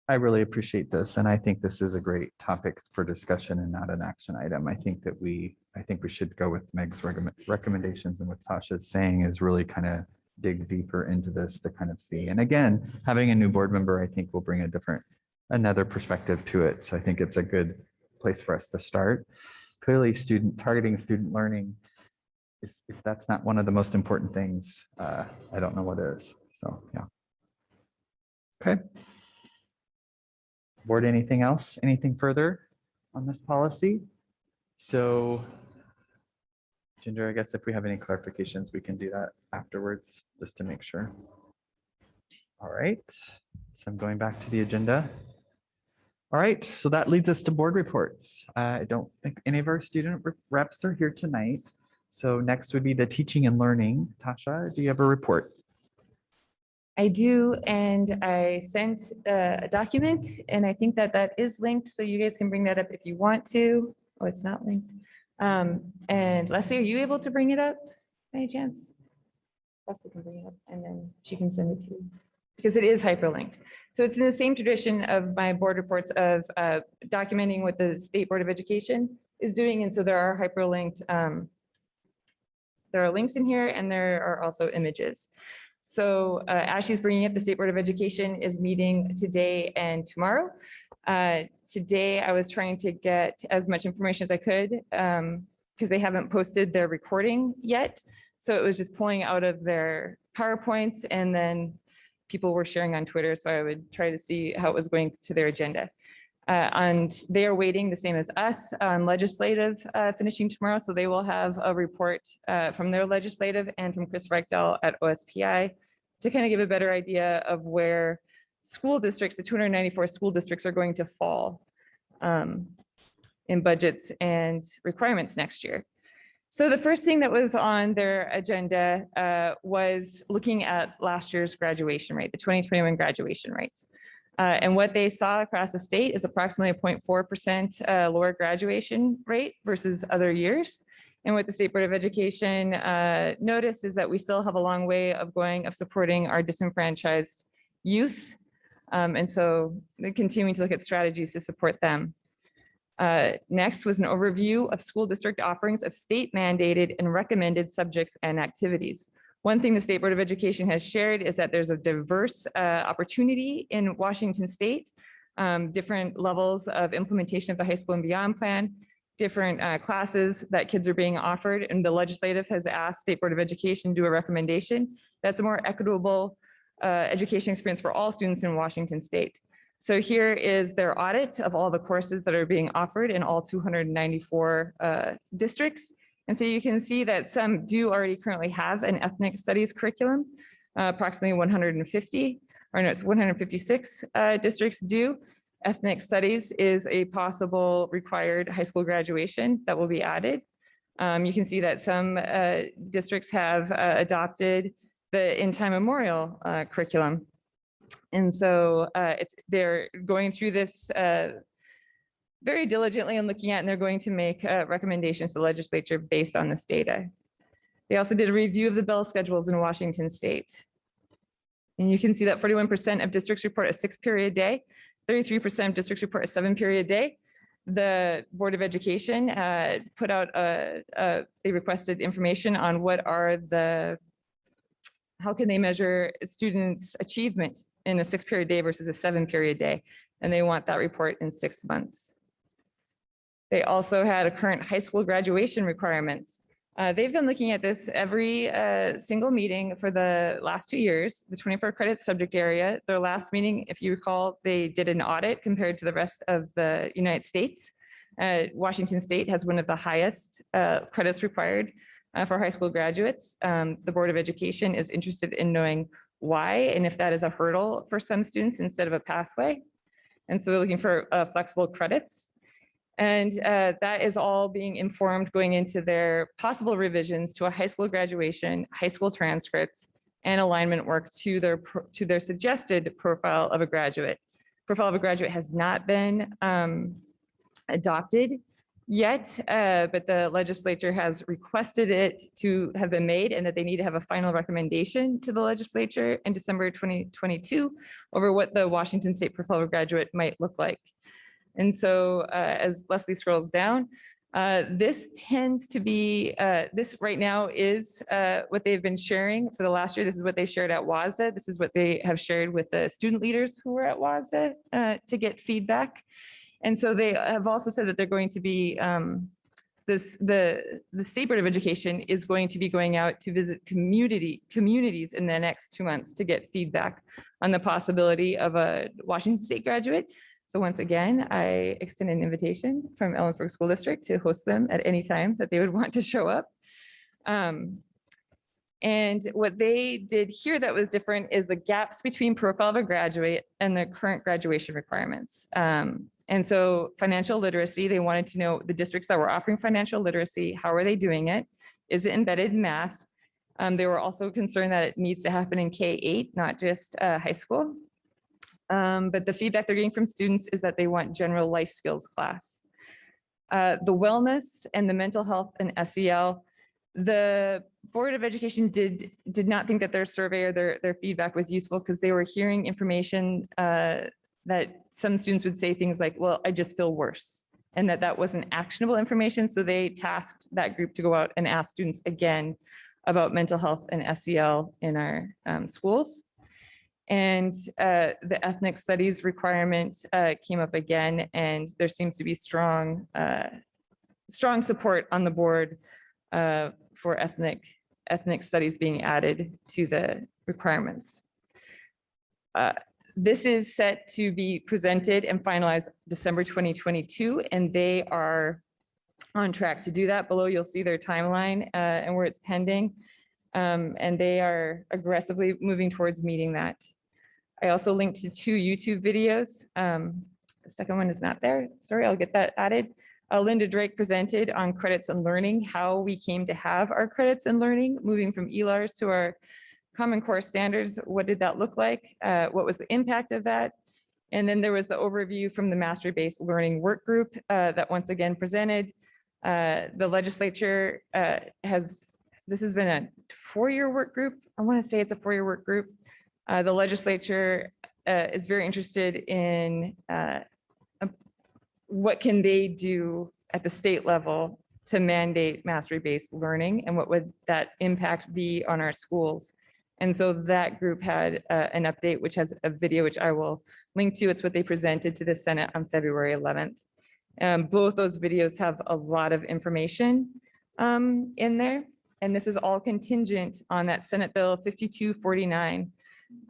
I really appreciate this, and I think this is a great topic for discussion and not an action item. I think we should go with Meg's recommendations, and what Tasha's saying is really kind of dig deeper into this to kind of see. And again, having a new board member, I think will bring another perspective to it. So I think it's a good place for us to start. Clearly, targeting student learning, if that's not one of the most important things, I don't know what is. So, yeah. Okay. Board, anything else? Anything further on this policy? So, Ginger, I guess if we have any clarifications, we can do that afterwards, just to make sure. All right. So I'm going back to the agenda. All right. So that leads us to board reports. I don't think any of our student reps are here tonight. So next would be the teaching and learning. Tasha, do you have a report? I do, and I sent a document, and I think that is linked, so you guys can bring that up if you want to. Oh, it's not linked. And Leslie, are you able to bring it up by any chance? Leslie can bring it up, and then she can send it to you, because it is hyperlinked. So it's in the same tradition of my board reports of documenting what the State Board of Education is doing, and so there are hyperlinked. There are links in here, and there are also images. So as she's bringing up, the State Board of Education is meeting today and tomorrow. Today, I was trying to get as much information as I could because they haven't posted their recording yet. So it was just pulling out of their PowerPoints, and then people were sharing on Twitter. So I would try to see how it was going to their agenda. And they are waiting, the same as us, on legislative finishing tomorrow. So they will have a report from their legislative and from Chris Reichdahl at OSPI to kind of give a better idea of where school districts, the 294 school districts, are going to fall in budgets and requirements next year. So the first thing that was on their agenda was looking at last year's graduation rate, the 2021 graduation rate. And what they saw across the state is approximately a 0.4% lower graduation rate versus other years. And what the State Board of Education noticed is that we still have a long way of going of supporting our disenfranchised youth. And so they're continuing to look at strategies to support them. Next was an overview of school district offerings of state mandated and recommended subjects and activities. One thing the State Board of Education has shared is that there's a diverse opportunity in Washington State, different levels of implementation of the high school and beyond plan, different classes that kids are being offered, and the legislative has asked State Board of Education to do a recommendation that's a more equitable education experience for all students in Washington State. So here is their audit of all the courses that are being offered in all 294 districts. And so you can see that some do already currently have an ethnic studies curriculum, approximately 150, or no, it's 156 districts do. Ethnic studies is a possible required high school graduation that will be added. You can see that some districts have adopted the in time memorial curriculum. And so they're going through this very diligently and looking at, and they're going to make recommendations to the legislature based on this data. They also did a review of the bell schedules in Washington state. And you can see that 41% of districts report a 6-period day, 33% of districts report a 7-period day. The Board of Education put out they requested information on how can they measure students' achievement in a 6-period day versus a 7-period day. And they want that report in 6 months. They also had a current high school graduation requirements. They've been looking at this every single meeting for the last 2 years, the 24 credit subject area. Their last meeting, if you recall, they did an audit compared to the rest of the United States. Washington State has one of the highest credits required for high school graduates. The Board of Education is interested in knowing why and if that is a hurdle for some students instead of a pathway. And so they're looking for flexible credits. And that is all being informed going into their possible revisions to a high school graduation, high school transcript, and alignment work to their suggested profile of a graduate. Profile of a graduate has not been adopted yet, but the legislature has requested it to have been made, and that they need to have a final recommendation to the legislature in December 2022 over what the Washington State profile of a graduate might look like. And so as Leslie scrolls down, this tends to be, this right now is what they've been sharing for the last year. This is what they shared at WASDA. This is what they have shared with the student leaders who were at WASDA to get feedback. And so they have also said that they're going to be, the State Board of Education is going to be going out to visit communities in the next 2 months to get feedback on the possibility of a Washington State graduate. So once again, I extend an invitation from Ellensburg School District to host them at any time that they would want to show up. And what they did here that was different is the gaps between profile of a graduate and the current graduation requirements. And so financial literacy, they wanted to know the districts that were offering financial literacy, how are they doing it? Is it embedded in math? They were also concerned that it needs to happen in K-8, not just high school. But the feedback they're getting from students is that they want general life skills class. The wellness and the mental health and SEL, the Board of Education did not think that their survey or their feedback was useful because they were hearing information that some students would say things like, well, I just feel worse, and that wasn't actionable information. So they tasked that group to go out and ask students again about mental health and SEL in our schools. And the ethnic studies requirement came up again, and there seems to be strong support on the board for ethnic studies being added to the requirements. This is set to be presented and finalized December 2022, and they are on track to do that. Below, you'll see their timeline and where it's pending, and they are aggressively moving towards meeting that. I also linked to 2 YouTube videos. The second one is not there. Sorry, I'll get that added. Linda Drake presented on credits and learning, how we came to have our credits and learning, moving from ELARs to our Common Core standards. What did that look like? What was the impact of that? And then there was the overview from the mastery-based learning work group that once again presented. The legislature this has been a 4-year work group. I want to say it's a 4-year work group. The legislature is very interested in what can they do at the state level to mandate mastery-based learning, and what would that impact be on our schools. And so that group had an update, which has a video, which I will link to. It's what they presented to the Senate on February 11th. Both those videos have a lot of information in there. And this is all contingent on that Senate Bill 5249.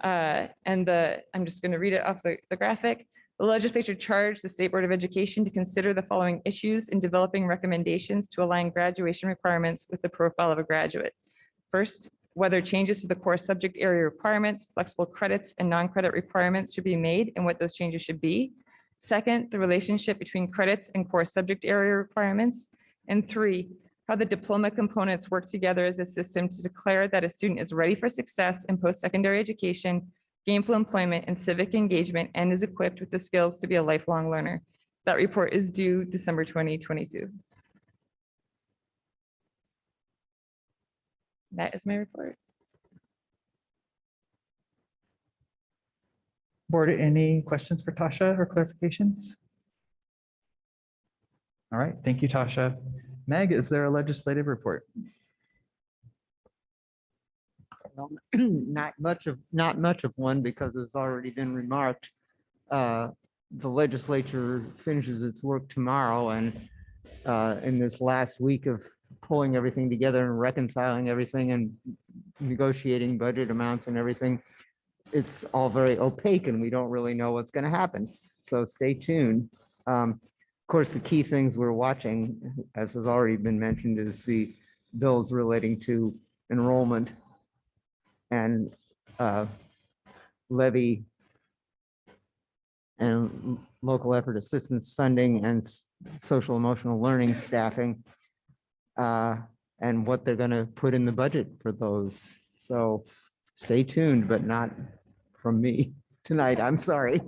And I'm just going to read it off the graphic. The legislature charged the State Board of Education to consider the following issues in developing recommendations to align graduation requirements with the profile of a graduate. First, whether changes to the core subject area requirements, flexible credits, and non-credit requirements should be made and what those changes should be. Second, the relationship between credits and core subject area requirements. And three, how the diploma components work together as a system to declare that a student is ready for success in post-secondary education, gainful employment, and civic engagement, and is equipped with the skills to be a lifelong learner. That report is due December 2022. That is my report. Board, any questions for Tasha or clarifications? All right, thank you, Tasha. Meg, is there a legislative report? Well, not much of one because it's already been remarked. The legislature finishes its work tomorrow, and in this last week of pulling everything together and reconciling everything and negotiating budget amounts and everything, it's all very opaque and we don't really know what's going to happen. So stay tuned. Of course, the key things we're watching, as has already been mentioned, is the bills relating to enrollment and levy and local effort assistance funding and social emotional learning staffing, and what they're going to put in the budget for those. So stay tuned, but not from me tonight. I'm sorry.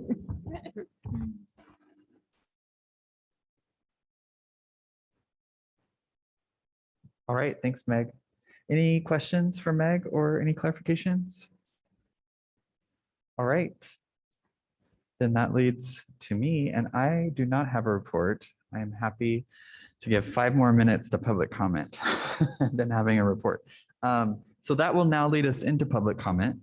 All right, thanks, Meg. Any questions for Meg or any clarifications? All right. Then that leads to me, and I do not have a report. I am happy to give 5 more minutes to public comment than having a report. So that will now lead us into public comment.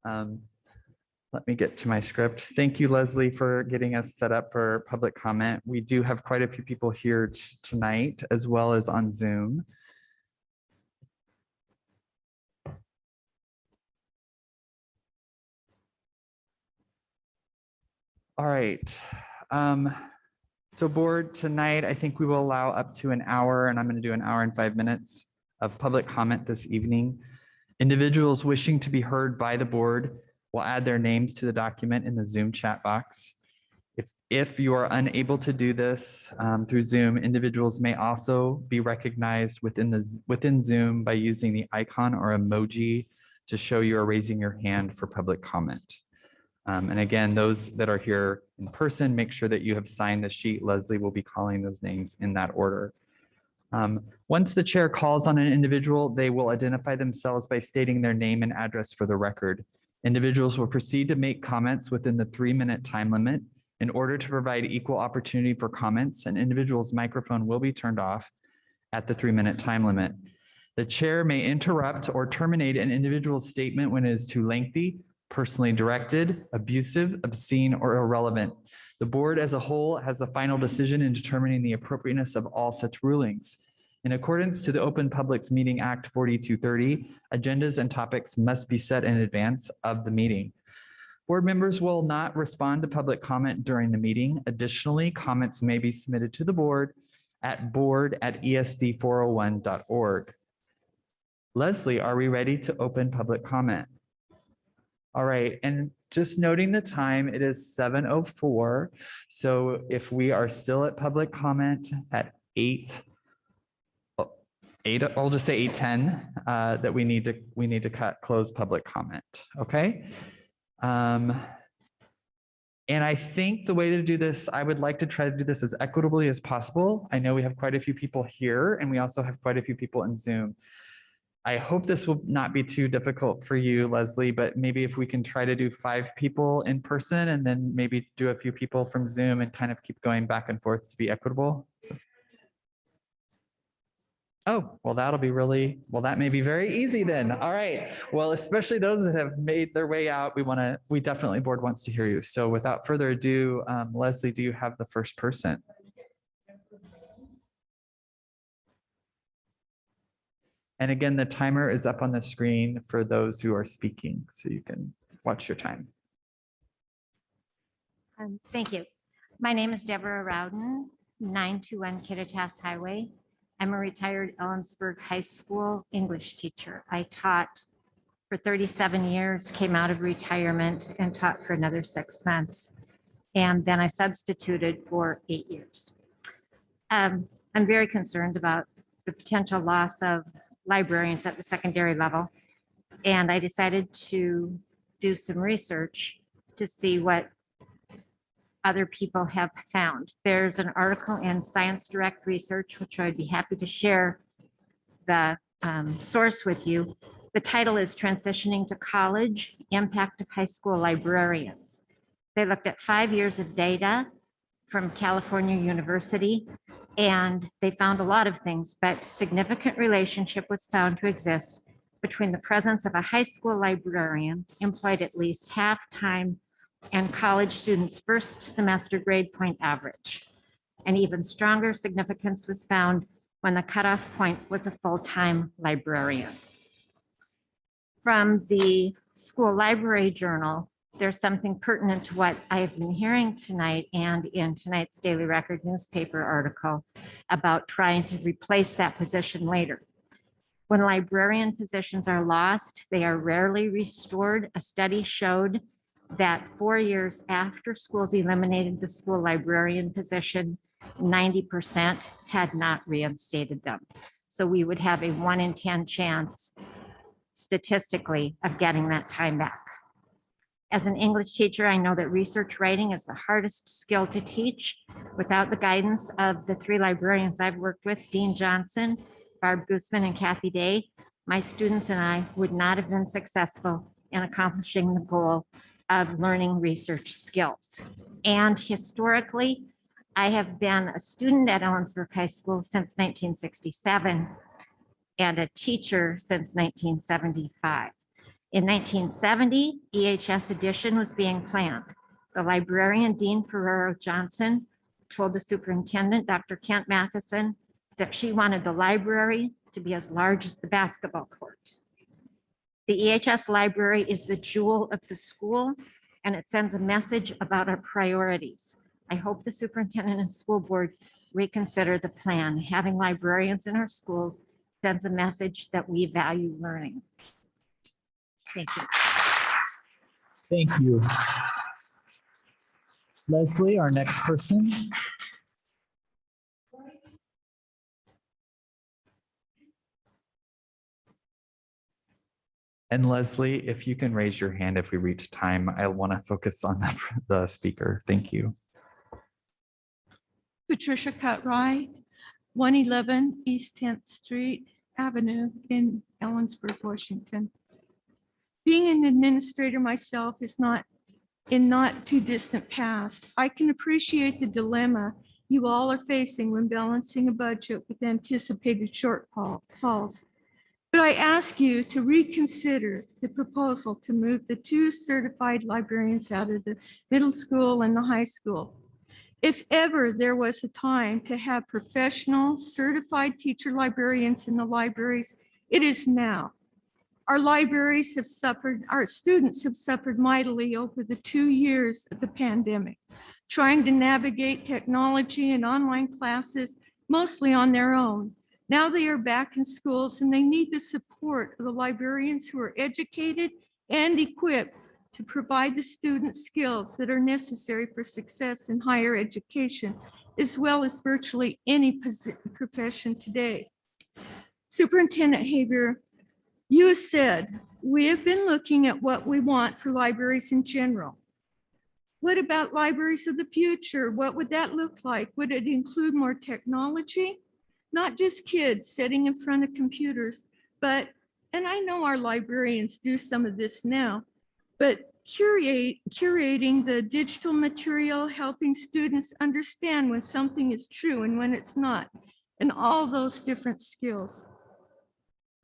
Let me get to my script. Thank you, Leslie, for getting us set up for public comment. We do have quite a few people here tonight, as well as on Zoom. All right. So board, tonight, I think we will allow up to an hour, and I'm going to do an hour and 5 minutes of public comment this evening. Individuals wishing to be heard by the board will add their names to the document in the Zoom chat box. If you are unable to do this through Zoom, individuals may also be recognized within Zoom by using the icon or emoji to show you are raising your hand for public comment. And again, those that are here in person, make sure that you have signed the sheet. Leslie will be calling those names in that order. Once the chair calls on an individual, they will identify themselves by stating their name and address for the record. Individuals will proceed to make comments within the 3-minute time limit. In order to provide equal opportunity for comments, an individual's microphone will be turned off at the 3-minute time limit. The chair may interrupt or terminate an individual's statement when it is too lengthy, personally directed, abusive, obscene, or irrelevant. The board as a whole has the final decision in determining the appropriateness of all such rulings. In accordance to the Open Publics Meeting Act 4230, agendas and topics must be set in advance of the meeting. Board members will not respond to public comment during the meeting. Additionally, comments may be submitted to the board at board@esd401.org. Leslie, are we ready to open public comment? All right, and just noting the time, it is 7:04. So if we are still at public comment at 8, I'll just say 8:10, that we need to close public comment. Okay. And I think the way to do this, I would like to try to do this as equitably as possible. I know we have quite a few people here, and we also have quite a few people in Zoom. I hope this will not be too difficult for you, Leslie, but maybe if we can try to do 5 people in person and then maybe do a few people from Zoom and kind of keep going back and forth to be equitable. Oh, well, that'll be really, well, that may be very easy then. All right. Well, especially those that have made their way out, we definitely, board wants to hear you. So without further ado, Leslie, do you have the first person? And again, the timer is up on the screen for those who are speaking, so you can watch your time. Thank you. My name is Deborah Rowden, 921 Kittitas Highway. I'm a retired Ellensburg High School English teacher. I taught for 37 years, came out of retirement and taught for another 6 months. And then I substituted for 8 years. I'm very concerned about the potential loss of librarians at the secondary level. And I decided to do some research to see what other people have found. There's an article in Science Direct Research, which I'd be happy to share the source with you. The title is Transitioning to College, Impact of High School Librarians. They looked at 5 years of data from California University, and they found a lot of things, but significant relationship was found to exist between the presence of a high school librarian employed at least half time and college students' first semester grade point average. An even stronger significance was found when the cutoff point was a full-time librarian. From the school library journal, there's something pertinent to what I have been hearing tonight and in tonight's Daily Record newspaper article about trying to replace that position later. When librarian positions are lost, they are rarely restored. A study showed that 4 years after schools eliminated the school librarian position, 90% had not reinstated them. So we would have a 1 in 10 chance statistically of getting that time back. As an English teacher, I know that research writing is the hardest skill to teach. Without the guidance of the 3 librarians I've worked with, Dean Johnson, Barb Guzman, and Kathy Day, my students and I would not have been successful in accomplishing the goal of learning research skills. And historically, I have been a student at Ellensburg High School since 1967 and a teacher since 1975. In 1970, EHS edition was being planned. The librarian, Dean Ferrero Johnson, told the superintendent, Dr. Kent Matheson, that she wanted the library to be as large as the basketball court. The EHS library is the jewel of the school, and it sends a message about our priorities. I hope the superintendent and school board reconsider the plan. Having librarians in our schools sends a message that we value learning. Thank you. Thank you. Leslie, our next person. And Leslie, if you can raise your hand if we reach time, I want to focus on the speaker. Thank you. Patricia Cutright, 111 East 10th Street Avenue in Ellensburg, Washington. Being an administrator myself is not too distant past. I can appreciate the dilemma you all are facing when balancing a budget with anticipated shortfalls. But I ask you to reconsider the proposal to move the 2 certified librarians out of the middle school and the high school. If ever there was a time to have professional certified teacher librarians in the libraries, it is now. Our libraries have suffered, our students have suffered mightily over the 2 years of the pandemic, trying to navigate technology and online classes mostly on their own. Now they are back in schools and they need the support of the librarians who are educated and equipped to provide the students skills that are necessary for success in higher education, as well as virtually any profession today. Superintendent Haber, you have said, we have been looking at what we want for libraries in general. What about libraries of the future? What would that look like? Would it include more technology? Not just kids sitting in front of computers, but, and I know our librarians do some of this now, but curating the digital material, helping students understand when something is true and when it's not, and all those different skills.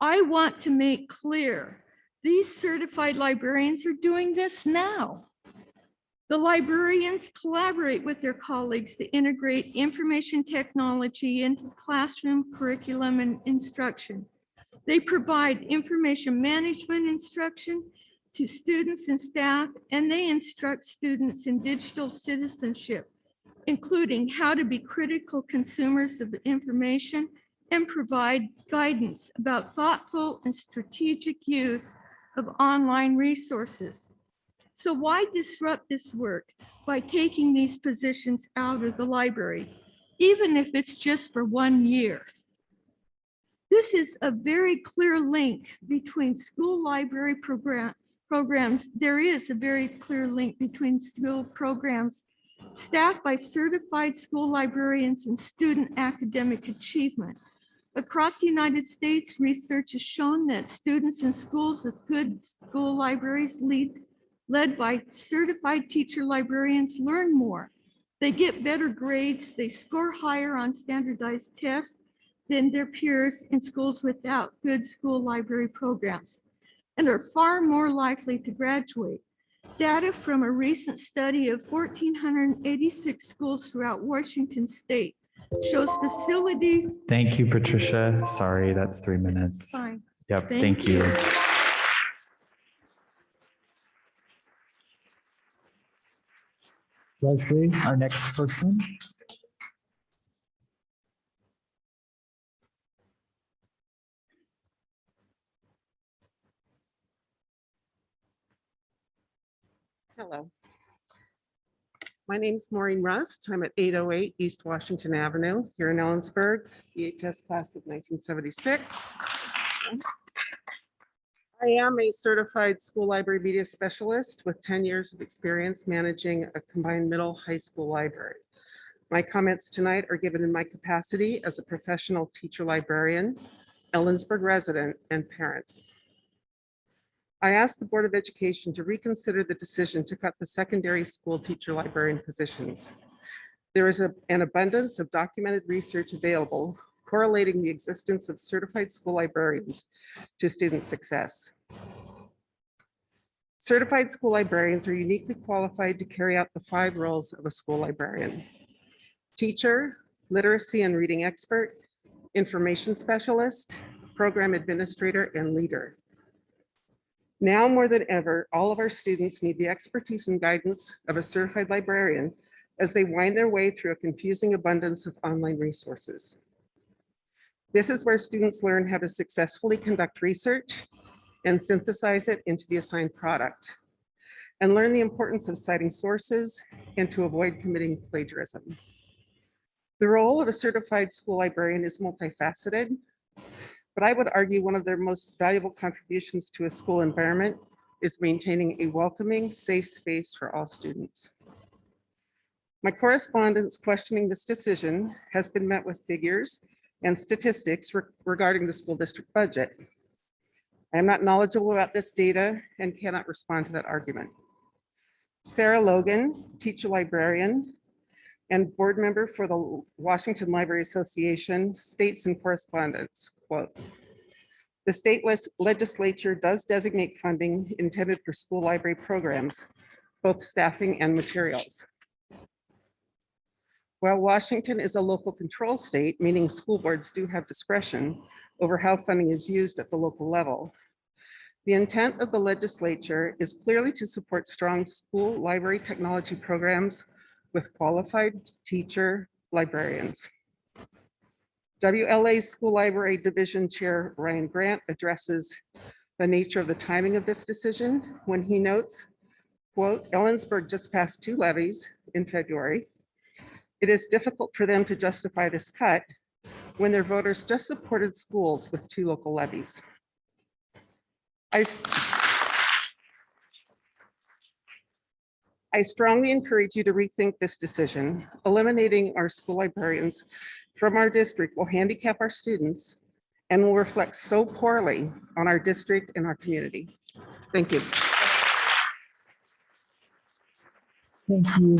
I want to make clear, these certified librarians are doing this now. The librarians collaborate with their colleagues to integrate information technology into classroom curriculum and instruction. They provide information management instruction. to students and staff, and they instruct students in digital citizenship, including how to be critical consumers of information and provide guidance about thoughtful and strategic use of online resources. So why disrupt this work by taking these positions out of the library, even if it's just for 1 year? This is a very clear link between school library programs. There is a very clear link between school programs staffed by certified school librarians and student academic achievement. Across the United States, research has shown that students in schools with good school libraries led by certified teacher librarians learn more. They get better grades, they score higher on standardized tests than their peers in schools without good school library programs, and are far more likely to graduate. Data from a recent study of 1,486 schools throughout Washington state shows facilities. Thank you, Patricia. Sorry, that's 3 minutes. Fine. Yep, Thank thank you. you. Leslie, our next person. Hello. My name is Maureen Rust. I'm at 808 East Washington Avenue here in Ellensburg, EHS class of 1976. I am a certified school library media specialist with 10 years of experience managing a combined middle high school library. My comments tonight are given in my capacity as a professional teacher librarian, Ellensburg resident, and parent. I asked the Board of Education to reconsider the decision to cut the secondary school teacher librarian positions. There is an abundance of documented research available correlating the existence of certified school librarians to student success. Certified school librarians are uniquely qualified to carry out the 5 roles of a school librarian: teacher, literacy and reading expert, information specialist, program administrator, and leader. Now more than ever, all of our students need the expertise and guidance of a certified librarian as they wind their way through a confusing abundance of online resources. This is where students learn how to successfully conduct research and synthesize it into the assigned product, and learn the importance of citing sources and to avoid committing plagiarism. The role of a certified school librarian is multifaceted, but I would argue one of their most valuable contributions to a school environment is maintaining a welcoming, safe space for all students. My correspondence questioning this decision has been met with figures and statistics regarding the school district budget. I am not knowledgeable about this data and cannot respond to that argument. Sarah Logan, teacher librarian and board member for the Washington Library Association, states in correspondence, quote, "The state legislature does designate funding intended for school library programs, both staffing and materials. While Washington is a local control state, meaning school boards do have discretion over how funding is used at the local level, the intent of the legislature is clearly to support strong school library technology programs with qualified teacher librarians." WLA School Library Division Chair Ryan Grant addresses the nature of the timing of this decision when he notes, quote, "Ellensburg just passed 2 levies in February. It is difficult for them to justify this cut when their voters just supported schools with 2 local levies." I strongly encourage you to rethink this decision. Eliminating our school librarians from our district will handicap our students and will reflect so poorly on our district and our community. Thank you. Thank you.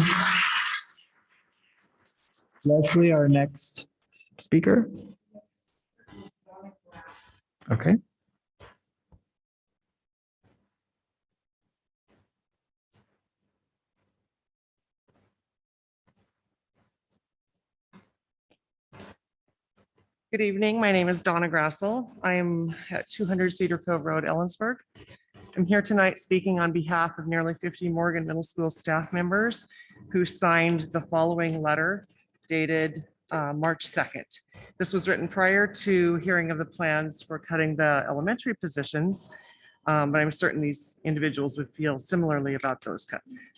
Leslie, our next. Speaker? Okay. Good evening. My name is Donna Grassel. I am at 200 Cedar Cove Road, Ellensburg. am here tonight speaking on behalf of nearly 50 Morgan Middle School staff members who signed the following letter dated March 2nd. This was written prior to hearing of the plans for cutting the elementary positions, but I'm certain these individuals would feel similarly about those cuts.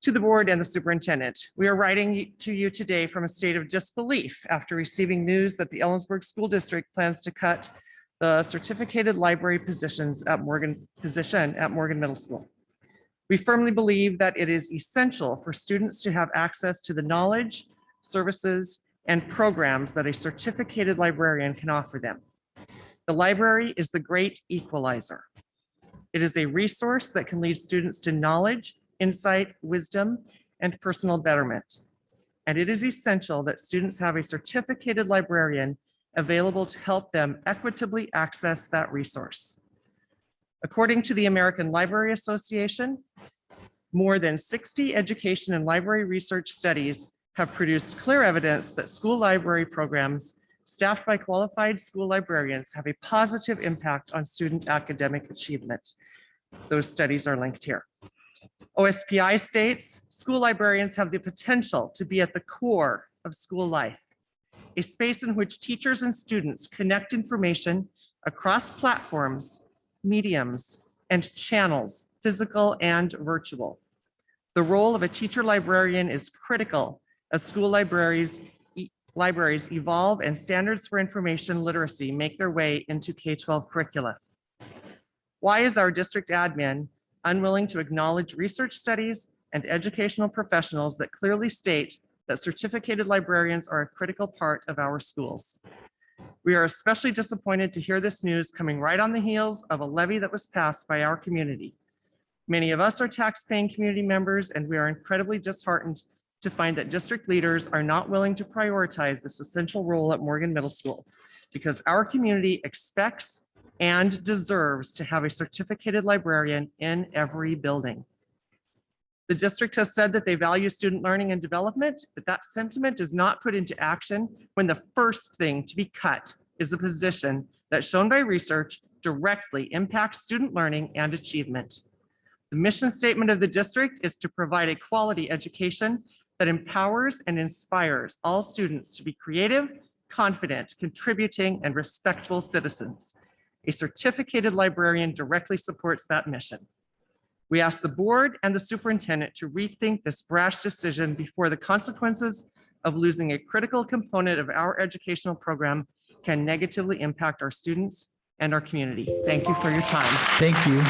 To the board and the superintendent, we are writing to you today from a state of disbelief after receiving news that the Ellensburg School District plans to cut the certificated library positions at Morgan Middle School. We firmly believe that it is essential for students to have access to the knowledge, services, and programs that a certificated librarian can offer them. The library is the great equalizer. It is a resource that can lead students to knowledge, insight, wisdom, and personal betterment. And it is essential that students have a certificated librarian available to help them equitably access that resource. According to the American Library Association, more than 60 education and library research studies have produced clear evidence that school library programs staffed by qualified school librarians have a positive impact on student academic achievement. Those studies are linked here. OSPI states school librarians have the potential to be at the core of school life, a space in which teachers and students connect information across platforms, mediums, and channels, physical and virtual. The role of a teacher librarian is critical as school libraries evolve and standards for information literacy make their way into K-12 curricula. Why is our district admin unwilling to acknowledge research studies and educational professionals that clearly state that certificated librarians are a critical part of our schools? We are especially disappointed to hear this news coming right on the heels of a levy that was passed by our community. Many of us are tax-paying community members, and we are incredibly disheartened to find that district leaders are not willing to prioritize this essential role at Morgan Middle School, because our community expects and deserves to have a certificated librarian in every building. The district has said that they value student learning and development, but that sentiment is not put into action when the first thing to be cut is a position that, shown by research, directly impacts student learning and achievement. The mission statement of the district is to provide a quality education that empowers and inspires all students to be creative, confident, contributing, and respectful citizens. A certificated librarian directly supports that mission. We ask the board and the superintendent to rethink this brash decision before the consequences of losing a critical component of our educational program can negatively impact our students and our community. Thank you for your time. Thank you.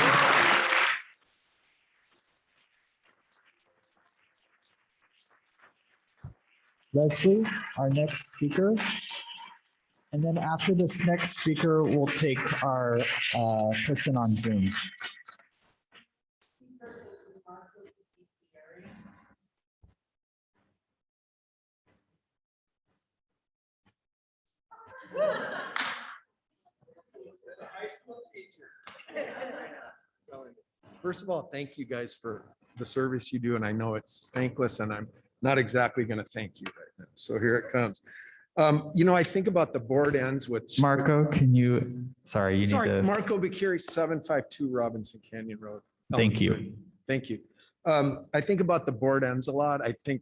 Leslie, our next speaker. And then after this next speaker, we'll take our person on Zoom. First of all, thank you guys for the service you do, and I know it's thankless, and I'm not exactly going to thank you right now. So here it comes. You know, I think about the board ends with Marco, can you, sorry, you need to. Marco Bicchieri, 752 Robinson Canyon Road. Thank you. Thank you. I think about the board ends a lot. I think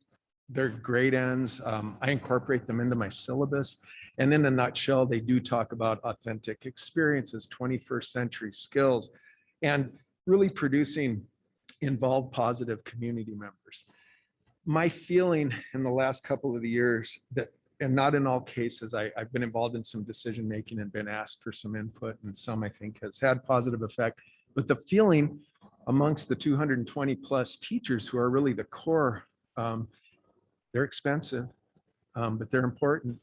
they're great ends. I incorporate them into my syllabus. And in a nutshell, they do talk about authentic experiences, 21st century skills, and really producing involved, positive community members. My feeling in the last couple of years that, and not in all cases, I've been involved in some decision-making and been asked for some input, and some I think has had positive effect. But the feeling amongst the 220 plus teachers who are really the core, they're expensive, but they're important.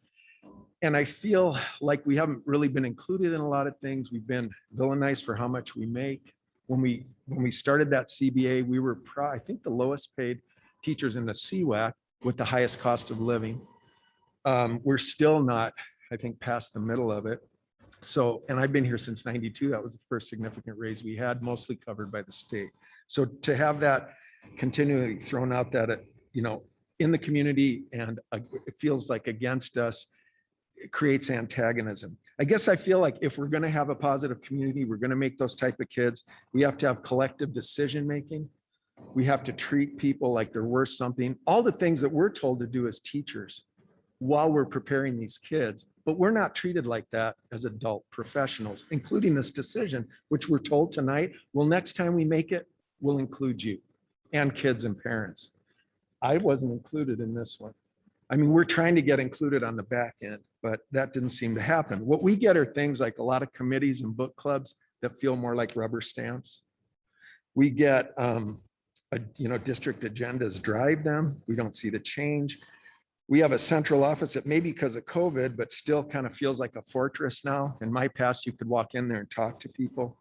And I feel like we haven't really been included in a lot of things. We've been villainized for how much we make. When we started that CBA, we were I think the lowest paid teachers in the CWAC with the highest cost of living. We're still not, I think, past the middle of it. So, and I've been here since 92. That was the first significant raise we had, mostly covered by the state. So to have that continually thrown out that, you know, in the community and it feels like against us, it creates antagonism. I guess I feel like if we're going to have a positive community, we're going to make those type of kids, we have to have collective decision-making. We have to treat people like they're worth something. All the things that we're told to do as teachers while we're preparing these kids, but we're not treated like that as adult professionals, including this decision, which we're told tonight, well, next time we make it, we'll include you and kids and parents. I wasn't included in this one. I mean, we're trying to get included on the back end, but that didn't seem to happen. What we get are things like a lot of committees and book clubs that feel more like rubber stamps. We get, district agendas drive them. We don't see the change. We have a central office that maybe because of COVID, but still kind of feels like a fortress now. In my past, you could walk in there and talk to people.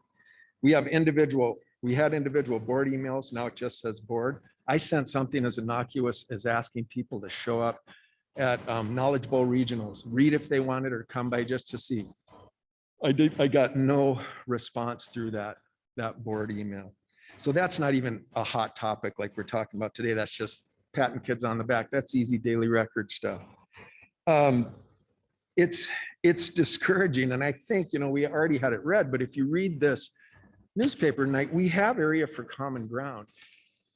We had individual board emails. Now it just says board. I sent something as innocuous as asking people to show up at Knowledge Bowl regionals, read if they wanted or come by just to see. I got no response through that board email. So that's not even a hot topic like we're talking about today. That's just patting kids on the back. That's easy daily record stuff. It's discouraging. And I think, we already had it read, but if you read this newspaper tonight, we have area for common ground.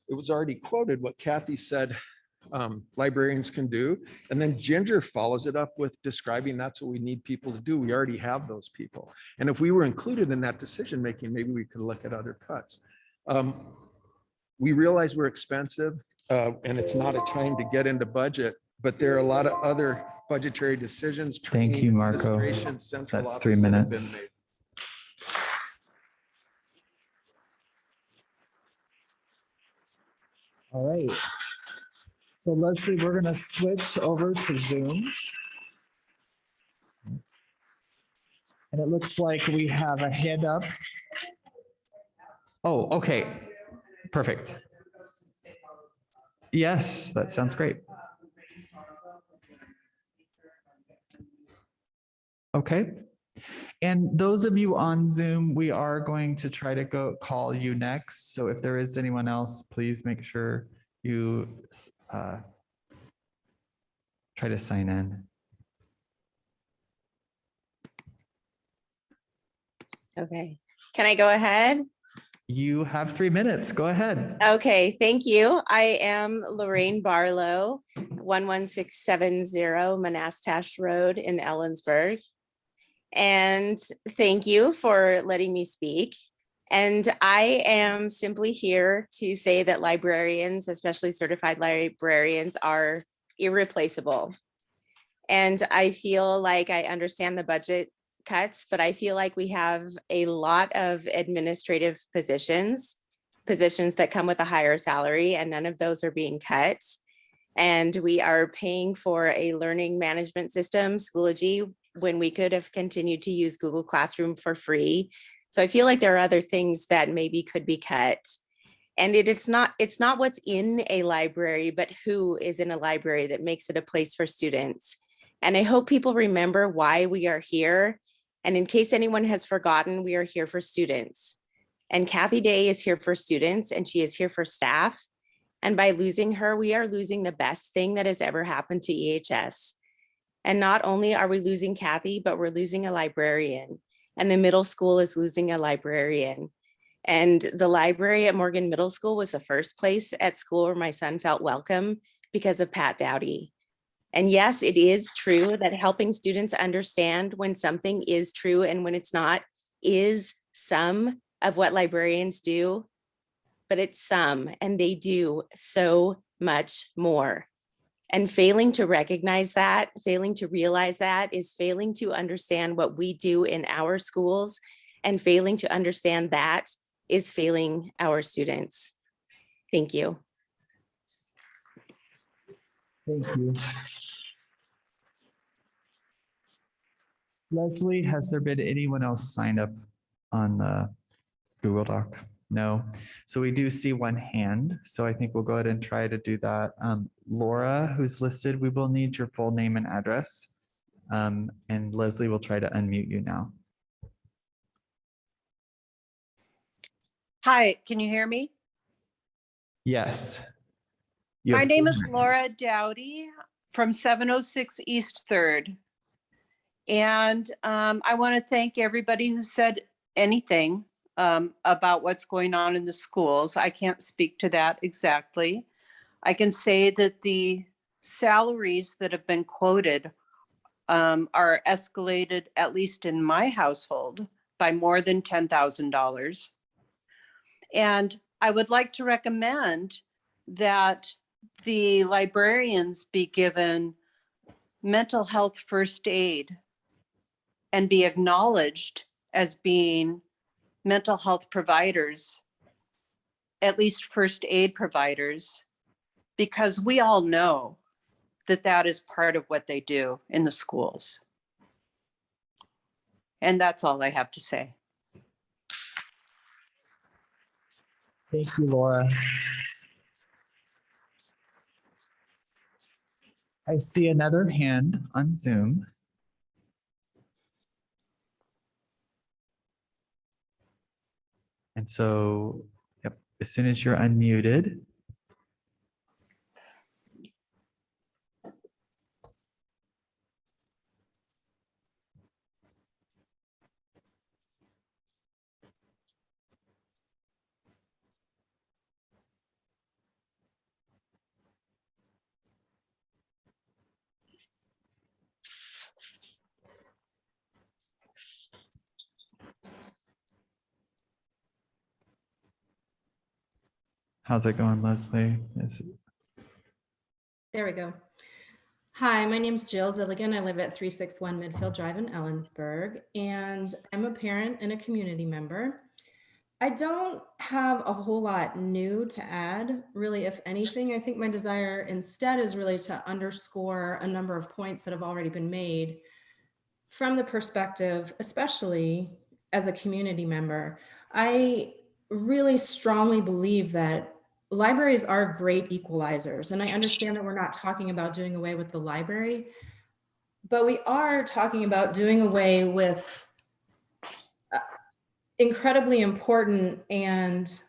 It was already quoted what Kathy said librarians can do. And then Ginger follows it up with describing that's what we need people to do. We already have those people. And if we were included in that decision-making, maybe we could look at other cuts. We realize we're expensive and it's not a time to get into budget, but there are a lot of other budgetary decisions. Thank you, Marco. That's 3 minutes. All right. So Leslie, we're going to switch over to Zoom. And it looks like we have a hand up. Oh, okay. Perfect. Yes, that sounds great. Okay. And those of you on Zoom, we are going to try to call you next. So if there is anyone else, please make sure you try to sign in. Okay. Can I go ahead? You have 3 minutes. Go ahead. Okay, thank you. I am Lorraine Barlow, 11670 Monastash Road in Ellensburg. And thank you for letting me speak. And I am simply here to say that librarians, especially certified librarians, are irreplaceable. And I feel like I understand the budget cuts, but I feel like we have a lot of administrative positions that come with a higher salary, and none of those are being cut. And we are paying for a learning management system, Schoology, when we could have continued to use Google Classroom for free. So I feel like there are other things that maybe could be cut. And it's not what's in a library, but who is in a library that makes it a place for students. And I hope people remember why we are here. And in case anyone has forgotten, we are here for students. And Kathy Day is here for students, and she is here for staff. And by losing her, we are losing the best thing that has ever happened to EHS. And not only are we losing Kathy, but we're losing a librarian. And the middle school is losing a librarian. And the library at Morgan Middle School was the first place at school where my son felt welcome because of Pat Dowdy. And yes, it is true that helping students understand when something is true and when it's not is some of what librarians do, but it's some, and they do so much more. And failing to recognize that, failing to realize that is failing to understand what we do in our schools, and failing to understand that is failing our students. Thank you. Thank you. Leslie, has there been anyone else signed up on the Google Doc? No. So we do see one hand. So I think we'll go ahead and try to do that. Laura, who's listed, we will need your full name and address. And Leslie will try to unmute you now. Hi, can you hear me? Yes. My name is Laura Dowdy from 706 East 3rd. And I want to thank everybody who said anything about what's going on in the schools. I can't speak to that exactly. I can say that the salaries that have been quoted are escalated, at least in my household, by more than $10,000. And I would like to recommend that the librarians be given mental health first aid and be acknowledged as being mental health providers, at least first aid providers, because we all know that that is part of what they do in the schools. And that's all I have to say. Thank you, Laura. I see another hand on Zoom. And so, yep, as soon as you're unmuted. How's it going, Leslie? There we go. Hi, my name is Jill Zilligan. I live at 361 Midfield Drive in Ellensburg, and I'm a parent and a community member. I don't have a whole lot new to add, really, if anything. I think my desire instead is really to underscore a number of points that have already been made from the perspective, especially as a community member. I really strongly believe that libraries are great equalizers. And I understand that we're not talking about doing away with the library, but we are talking about doing away with incredibly important and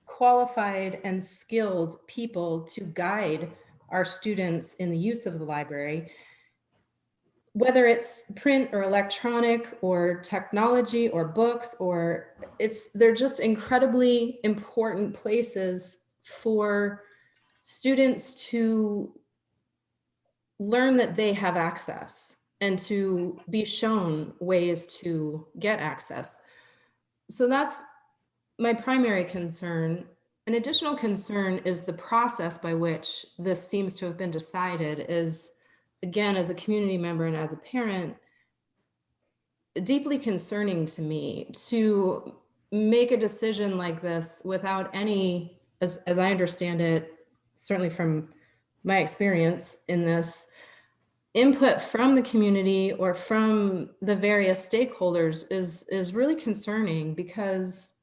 qualified and skilled people to guide our students in the use of the library, whether it's print or electronic or technology or books, or they're just incredibly important places for students to learn that they have access and to be shown ways to get access. So that's my primary concern. An additional concern is the process by which this seems to have been decided is, again, as a community member and as a parent, deeply concerning to me to make a decision like this without any, as I understand it, certainly from my experience in this, input from the community or from the various stakeholders is really concerning, because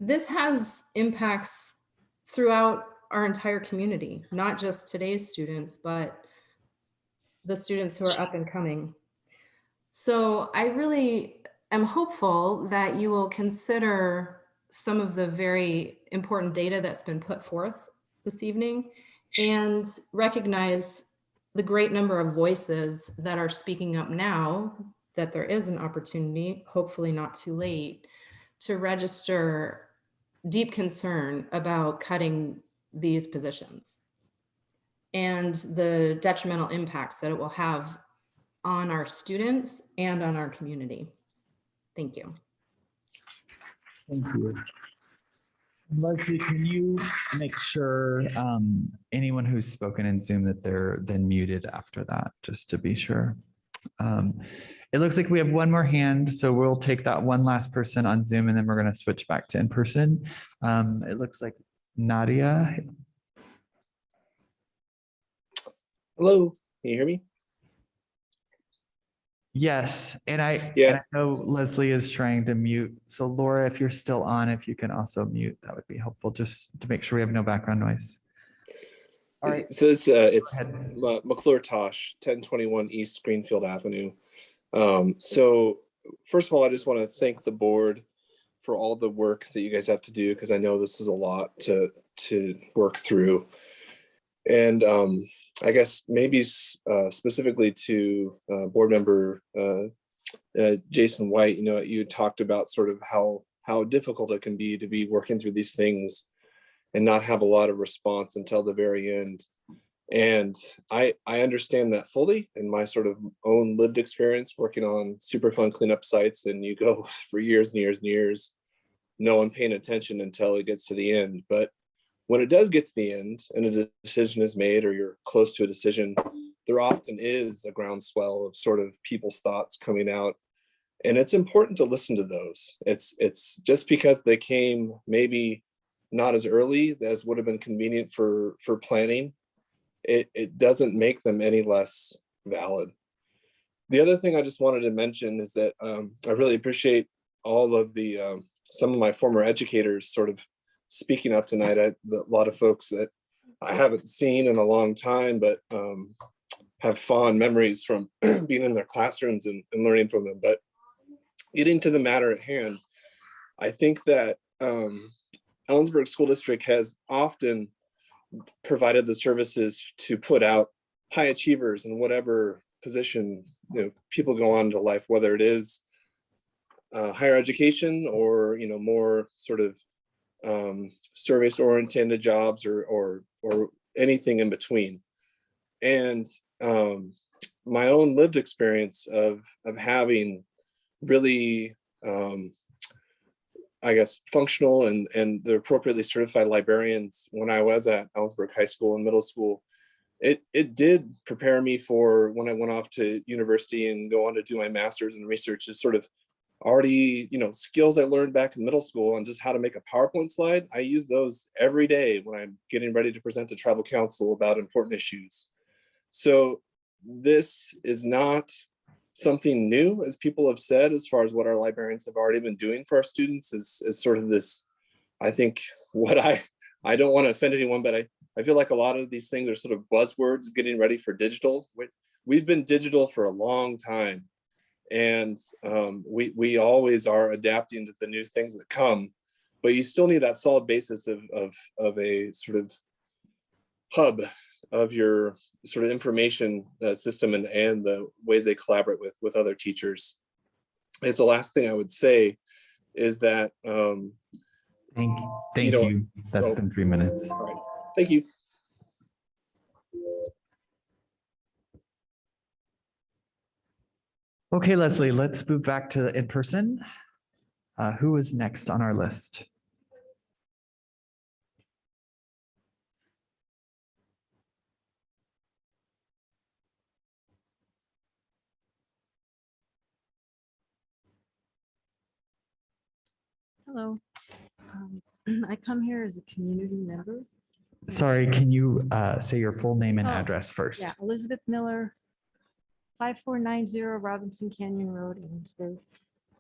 this has impacts throughout our entire community, not just today's students, but the students who are up and coming. So I really am hopeful that you will consider some of the very important data that's been put forth this evening and recognize the great number of voices that are speaking up now, that there is an opportunity, hopefully not too late, to register deep concern about cutting these positions and the detrimental impacts that it will have on our students and on our community. Thank you. Thank you. Leslie, can you make sure anyone who's spoken in Zoom that they're then muted after that, just to be sure? It looks like we have one more hand, so we'll take that one last person on Zoom and then we're going to switch back to in person. It looks like Nadia. Hello, can you hear me? Yes, and I Yeah. know Leslie is trying to mute. So Laura, if you're still on, if you can also mute, that would be helpful, just to make sure we have no background noise. All right. So it's McClure Tosh, 1021 East Greenfield Avenue. So first of all, I just want to thank the board for all the work that you guys have to do, because I know this is a lot to work through. And I guess maybe specifically to board member Jason White, you talked about sort of how difficult it can be to be working through these things and not have a lot of response until the very end. And I understand that fully in my sort of own lived experience working on Superfund cleanup sites, and you go for years and years and years, no one paying attention until it gets to the end. But when it does get to the end and a decision is made, or you're close to a decision, there often is a groundswell of sort of people's thoughts coming out. And it's important to listen to those. It's just because they came maybe not as early as would have been convenient for planning, it doesn't make them any less valid. The other thing I just wanted to mention is that I really appreciate all of the some of my former educators sort of speaking up tonight. A lot of folks that I haven't seen in a long time, but have fond memories from being in their classrooms and learning from them. But getting to the matter at hand, I think that Ellensburg School District has often provided the services to put out high achievers in whatever position people go on to life, whether it is higher education or more sort of service-oriented jobs or anything in between. And my own lived experience of having really I guess functional and the appropriately certified librarians when I was at Ellensburg High School and middle school, it did prepare me for when I went off to university and go on to do my master's in research. Is sort of already skills I learned back in middle school on just how to make a PowerPoint slide. I use those every day when I'm getting ready to present to tribal council about important issues. So this is not something new, as people have said, as far as what our librarians have already been doing for our students is sort of this, I think what I don't want to offend anyone, but I feel like a lot of these things are sort of buzzwords getting ready for digital. We've been digital for a long time, and we always are adapting to the new things that come, but you still need that solid basis of a sort of hub of your sort of information system and the ways they collaborate with other teachers. It's the last thing I would say is that Thank you. That's been 3 minutes. All right. Thank you. Okay, Leslie, let's move back to in person. Who is next on our list? Hello. I come here as a community member. Sorry, can you say your full name and Oh, address first? Yeah, Elizabeth Miller, 5490 Robinson Canyon Road, Ellensburg.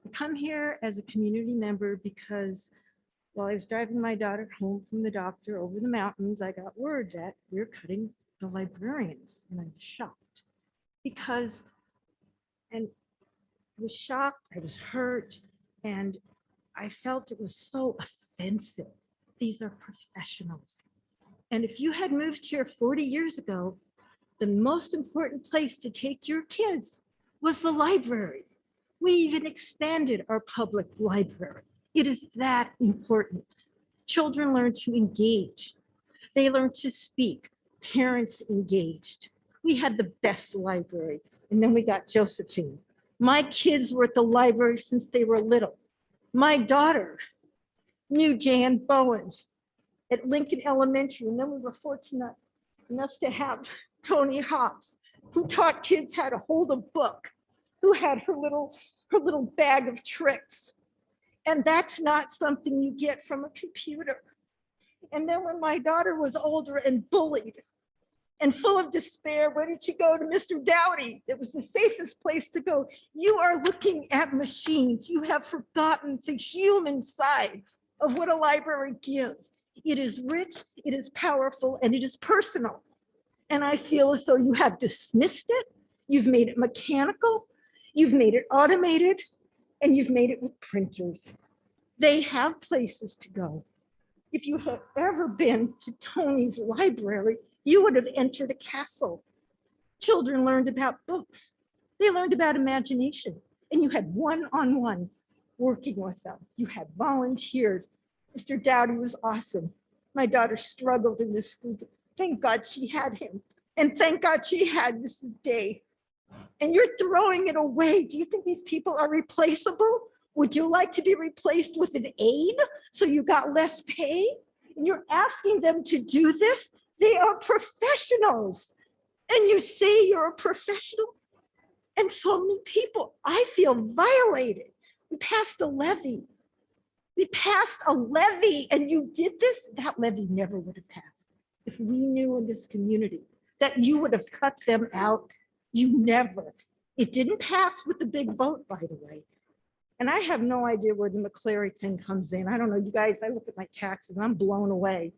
I come here as a community member because while I was driving my daughter home from the doctor over the mountains, I got word that we're cutting the librarians, and I was shocked because, and I was shocked, I was hurt, and I felt it was so offensive. These are professionals. And if you had moved here 40 years ago, the most important place to take your kids was the library. We even expanded our public library. It is that important. Children learn to engage. They learn to speak. Parents engaged. We had the best library. And then we got Josephine. My kids were at the library since they were little. My daughter knew Jan Bowen at Lincoln Elementary. And then we were fortunate enough to have Tony Hobbs, who taught kids how to hold a book, who had her little bag of tricks. And that's not something you get from a computer. And then when my daughter was older and bullied and full of despair, where did she go? To Mr. Dowdy. It was the safest place to go. You are looking at machines. You have forgotten the human side of what a library gives. It is rich, it is powerful, and it is personal. And I feel as though you have dismissed it. You've made it mechanical. You've made it automated, and you've made it with printers. They have places to go. If you have ever been to Tony's library, You would have entered a castle. Children learned about books. They learned about imagination, and you had one-on-one working with them. You had volunteered. Mr. Dowdy was awesome. My daughter struggled in this school. Thank God she had him. And thank God she had Mrs. Day. And you're throwing it away. Do you think these people are replaceable? Would you like to be replaced with an aide so you got less pay? And you're asking them to do this? They are professionals. And you say you're a professional? And so many people, I feel violated. We passed a levy. We passed a levy and you did this? That levy never would have passed. If we knew in this community that you would have cut them out, you never. It didn't pass with the big vote, by the way. And I have no idea where the McCleary thing comes in. I don't know, you guys, I look at my taxes and I'm blown away.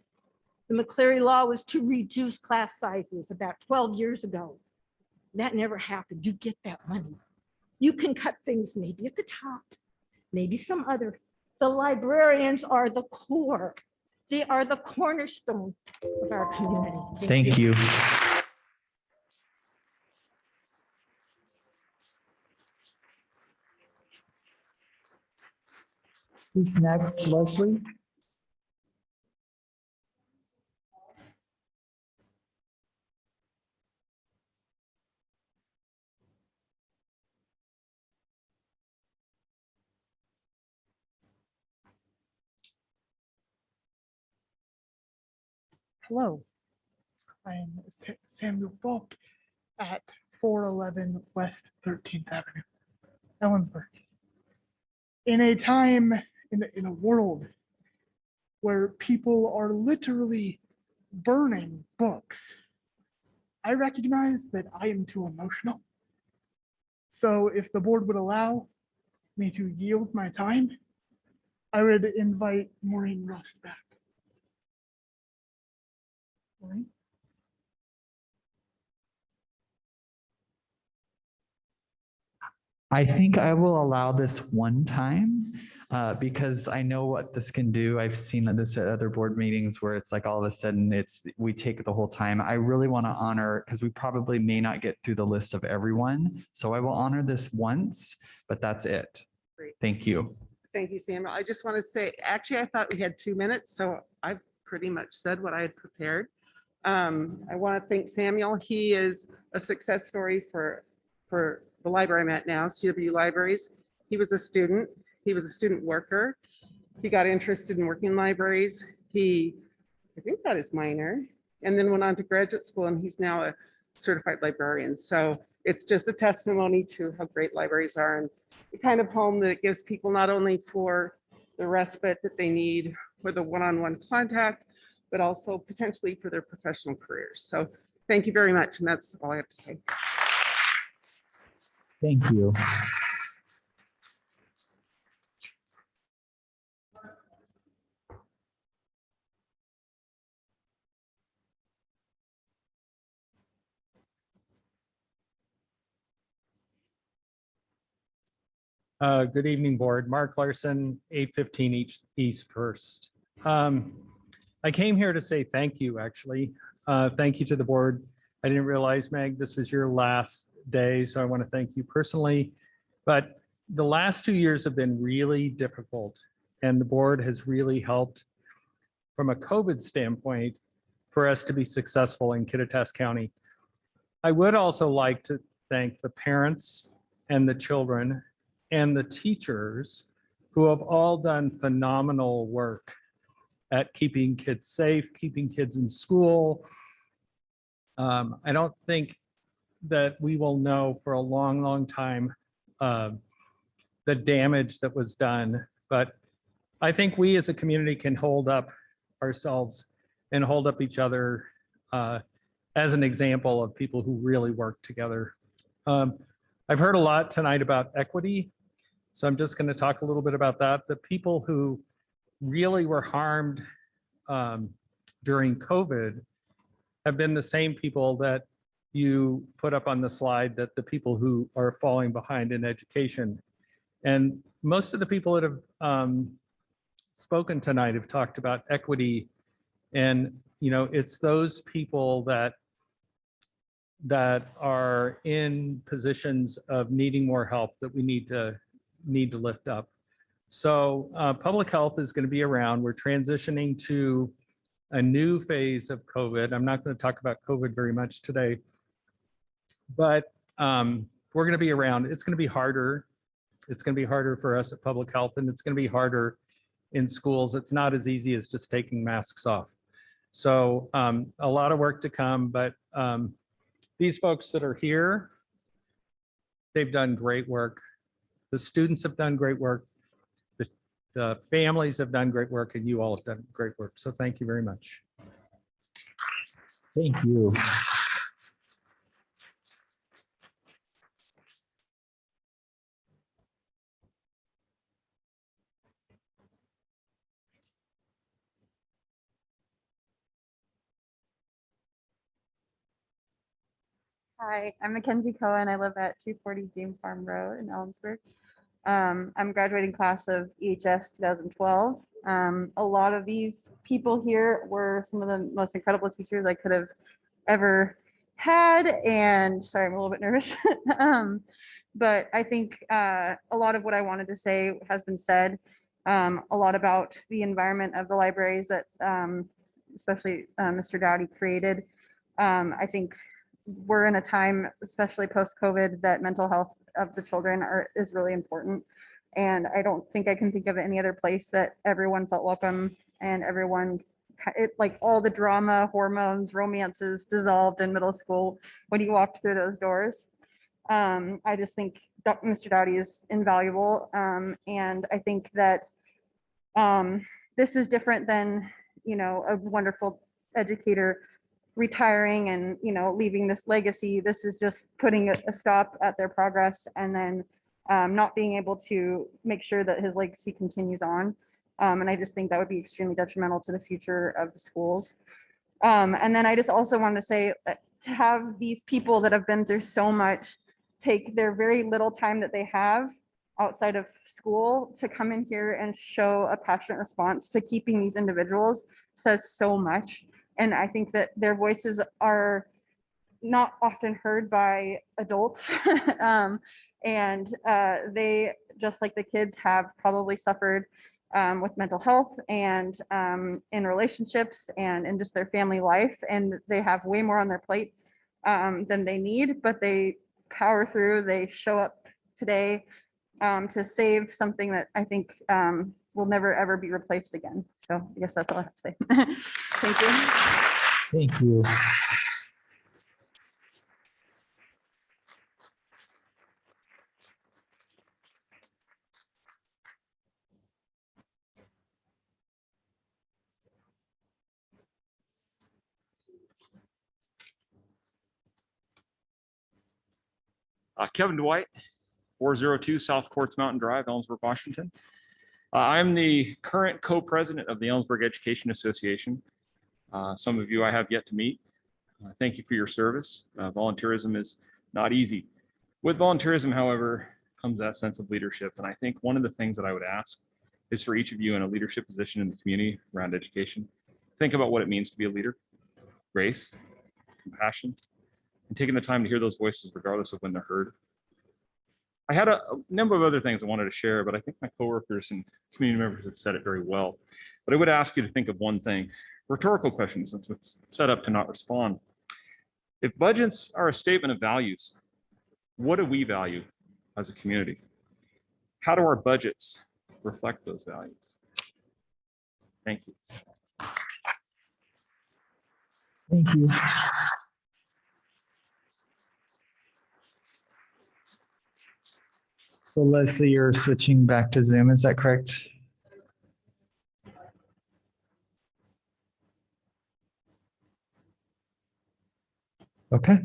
The McCleary law was to reduce class sizes about 12 years ago. That never happened. You get that money. You can cut things maybe at the top, maybe some other. The librarians are the core. They are the cornerstone of our community. Thank you. Who's next, Leslie? Hello, I'm Samuel Falk at 411 West 13th Avenue, Ellensburg. In a time, in a world where people are literally burning books, I recognize that I am too emotional. So if the board would allow me to yield my time, I would invite Maureen Rust back. Maureen? I think I will allow this one time because I know what this can do. I've seen this at other board meetings where it's like all of a sudden we take the whole time. I really want to honor, because we probably may not get through the list of everyone. So I will honor this once, but that's it. Great. Thank you. Thank you, Samuel. I just want to say, actually, I thought we had 2 minutes, so I've pretty much said what I had prepared. I want to thank Samuel. He is a success story for the library I'm at now, CW Libraries. He was a student. He was a student worker. He got interested in working in libraries. He, I think, got his minor and then went on to graduate school, and he's now a certified librarian. So it's just a testimony to how great libraries are and the kind of home that it gives people, not only for the respite that they need for the one-on-one contact, but also potentially for their professional careers. So thank you very much. And that's all I have to say. Thank you. Good evening, board. Mark Larson, 815 East First. I came here to say thank you, actually. Thank you to the board. I didn't realize, Meg, this was your last day, so I want to thank you personally. But the last 2 years have been really difficult, and the board has really helped from a COVID standpoint for us to be successful in Kittitas County. I would also like to thank the parents and the children and the teachers who have all done phenomenal work at keeping kids safe, keeping kids in school. I don't think that we will know for a long, long time the damage that was done, but I think we as a community can hold up ourselves and hold up each other as an example of people who really work together. I've heard a lot tonight about equity, so I'm just going to talk a little bit about that. The people who really were harmed during COVID have been the same people that you put up on the slide, that the people who are falling behind in education. And most of the people that have spoken tonight have talked about equity and it's those people that are in positions of needing more help that we need to lift up. So public health is going to be around. We're transitioning to a new phase of COVID. I'm not going to talk about COVID very much today, but we're going to be around. It's going to be harder. It's going to be harder for us at public health, and it's going to be harder in schools. It's not as easy as just taking masks off. So a lot of work to come, but these folks that are here, they've done great work. The students have done great work. The families have done great work, and you all have done great work. So thank you very much. Thank you. Hi, I'm Mackenzie Cohen. I live at 240 Game Farm Road in Ellensburg. I'm graduating class of EHS 2012. A lot of these people here were some of the most incredible teachers I could have ever had. And sorry, I'm a little bit nervous. But I think a lot of what I wanted to say has been said. A lot about the environment of the libraries that especially Mr. Dowdy created. I think we're in a time, especially post-COVID, that mental health of the children is really important. And I don't think I can think of any other place that everyone felt welcome and everyone, like all the drama, hormones, romances dissolved in middle school when you walked through those doors. I just think Mr. Dowdy is invaluable. And I think that this is different than, a wonderful educator retiring and leaving this legacy. This is just putting a stop at their progress and then not being able to make sure that his legacy continues on. And I just think that would be extremely detrimental to the future of the schools. And then I just also want to say that to have these people that have been through so much take their very little time that they have outside of school to come in here and show a passionate response to keeping these individuals says so much. And I think that their voices are not often heard by adults. And they, just like the kids, have probably suffered with mental health and in relationships and in just their family life. And they have way more on their plate than they need, but they power through. They show up today to save something that I think will never, ever be replaced again. So I guess that's all I have to say. Thank you. Thank you. Kevin Dwight, 402 South Courts Mountain Drive, Ellensburg, Washington. I'm the current co-president of the Ellensburg Education Association. Some of you I have yet to meet. Thank you for your service. Volunteerism is not easy. With volunteerism, however, comes that sense of leadership. And I think one of the things that I would ask is for each of you in a leadership position in the community around education, think about what it means to be a leader: grace, compassion, and taking the time to hear those voices regardless of when they're heard. I had a number of other things I wanted to share, but I think my coworkers and community members have said it very well. But I would ask you to think of one thing. Rhetorical question, since it's set up to not respond. If budgets are a statement of values, what do we value as a community? How do our budgets reflect those values? Thank you. Thank you. So Leslie, you're switching back to Zoom, is that correct? Okay.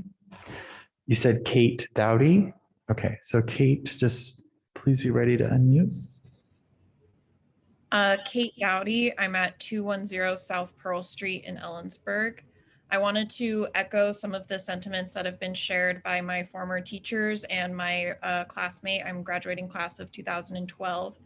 You said Kate Dowdy. Okay, so Kate, just please be ready to unmute. Kate Dowdy. I'm at 210 South Pearl Street in Ellensburg. I wanted to echo some of the sentiments that have been shared by my former teachers and my classmate. I'm graduating class of 2012.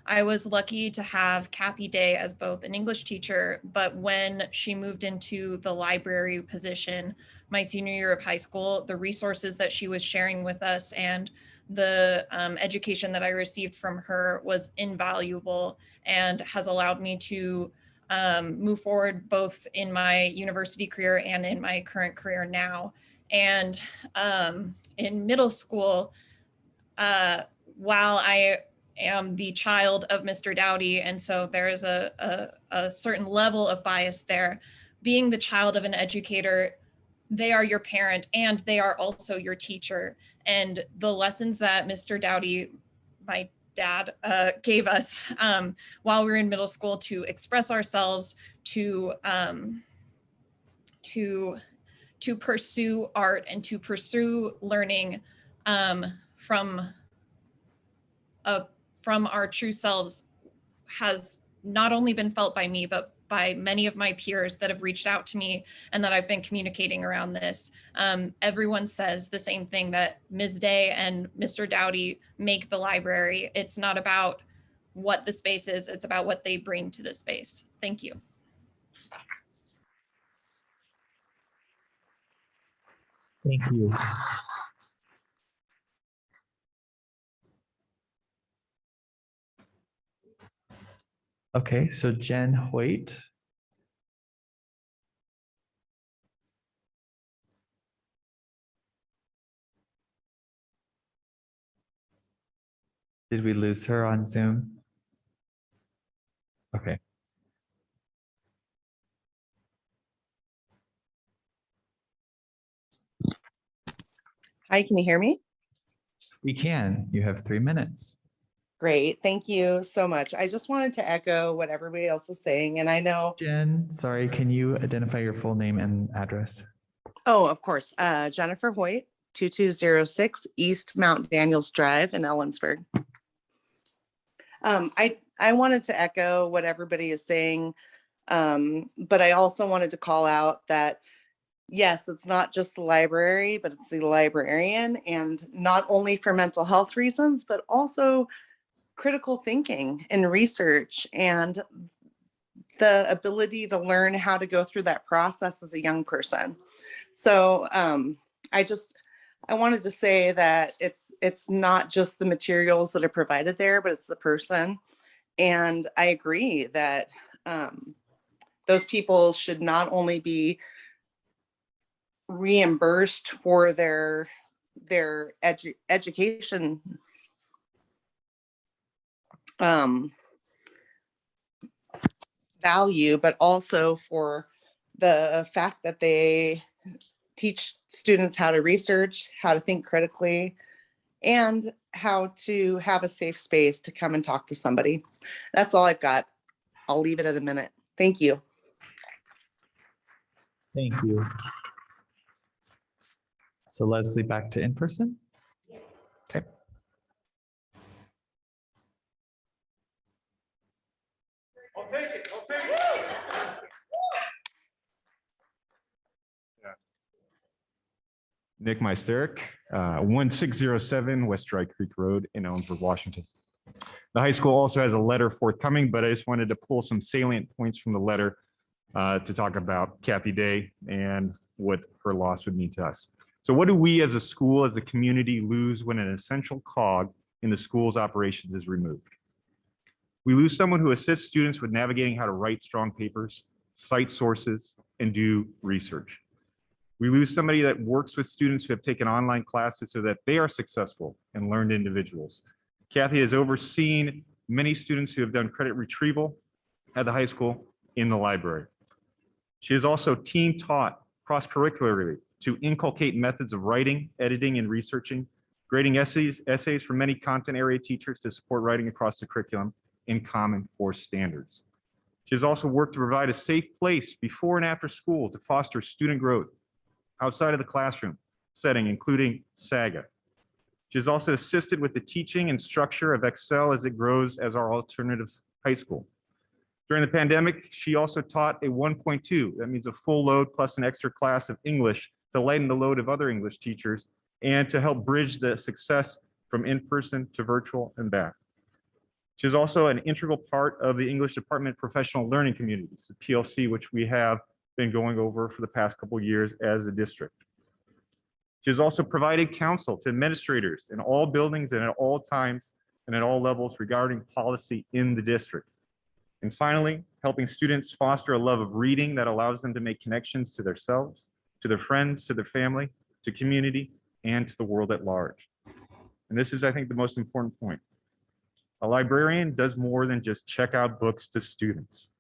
I was lucky to have Kathy Day as both an English teacher, but when she moved into the library position my senior year of high school, the resources that she was sharing with us and the education that I received from her was invaluable and has allowed me to move forward both in my university career and in my current career now. And in middle school, while I am the child of Mr. Dowdy, and so there is a certain level of bias there, being the child of an educator, they are your parent and they are also your teacher. And the lessons that Mr. Dowdy, my dad, gave us while we were in middle school to express ourselves, to pursue art and to pursue learning from our true selves has not only been felt by me, but by many of my peers that have reached out to me and that I've been communicating around this. Everyone says the same thing, that Ms. Day and Mr. Dowdy make the library. It's not about what the space is, it's about what they bring to the space. Thank you. Thank you. Okay, so Jen Hoyt. Did we lose her on Zoom? Okay. Hi, can you hear me? We can. You have 3 minutes. Great, thank you so much. I just wanted to echo what everybody else is saying, and I know. Jen, sorry, can you identify your full name and address? Oh, of course. Jennifer Hoyt, 2206 East Mount Daniels Drive in Ellensburg. I wanted to echo what everybody is saying, but I also wanted to call out that, yes, it's not just the library, but it's the librarian, and not only for mental health reasons, but also critical thinking and research and the ability to learn how to go through that process as a young person. So I wanted to say that it's not just the materials that are provided there, but it's the person. And I agree that those people should not only be reimbursed for their education value, but also for the fact that they teach students how to research, how to think critically, and how to have a safe space to come and talk to somebody. That's all I've got. I'll leave it at a minute. Thank you. Thank you. So Leslie, back to in person? Okay. I'll take it. I'll take it. Nick Meisterk, 1607 West Dry Creek Road in Ellensburg, Washington. The high school also has a letter forthcoming, but I just wanted to pull some salient points from the letter to talk about Kathy Day and what her loss would mean to us. So what do we as a school, as a community, lose when an essential cog in the school's operations is removed? We lose someone who assists students with navigating how to write strong papers, cite sources, and do research. We lose somebody that works with students who have taken online classes so that they are successful and learned individuals. Kathy has overseen many students who have done credit retrieval at the high school in the library. She has also team taught cross-curricularly to inculcate methods of writing, editing, and researching, grading essays for many content area teachers to support writing across the curriculum in Common Core standards. She has also worked to provide a safe place before and after school to foster student growth outside of the classroom setting, including SAGA. She has also assisted with the teaching and structure of Excel as it grows as our alternative high school. During the pandemic, she also taught a 1.2, that means a full load plus an extra class of English to lighten the load of other English teachers and to help bridge the success from in-person to virtual and back. She's also an integral part of the English Department Professional Learning Communities, the PLC, which we have been going over for the past couple of years as a district. She has also provided counsel to administrators in all buildings and at all times and at all levels regarding policy in the district. And finally, helping students foster a love of reading that allows them to make connections to themselves, to their friends, to their family, to community, and to the world at large. And this is, I think, the most important point. A librarian does more than just check out books to students.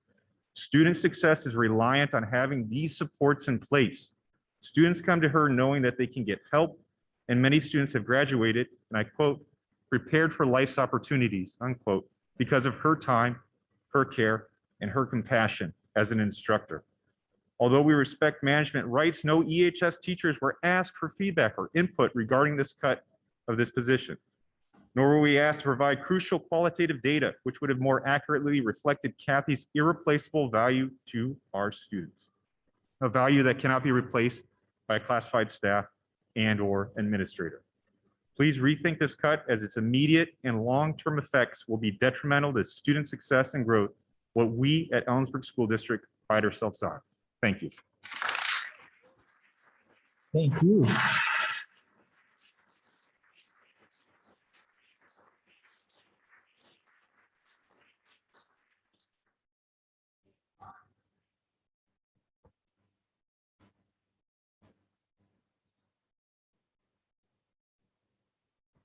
Student success is reliant on having these supports in place. Students come to her knowing that they can get help, and many students have graduated, and I quote, prepared for life's opportunities, unquote, because of her time, her care, and her compassion as an instructor. Although we respect management rights, no EHS teachers were asked for feedback or input regarding this cut of this position, nor were we asked to provide crucial qualitative data, which would have more accurately reflected Kathy's irreplaceable value to our students, a value that cannot be replaced by a classified staff and/or administrator. Please rethink this cut, as its immediate and long-term effects will be detrimental to student success and growth, what we at Ellensburg School District pride ourselves on. Thank you. Thank you.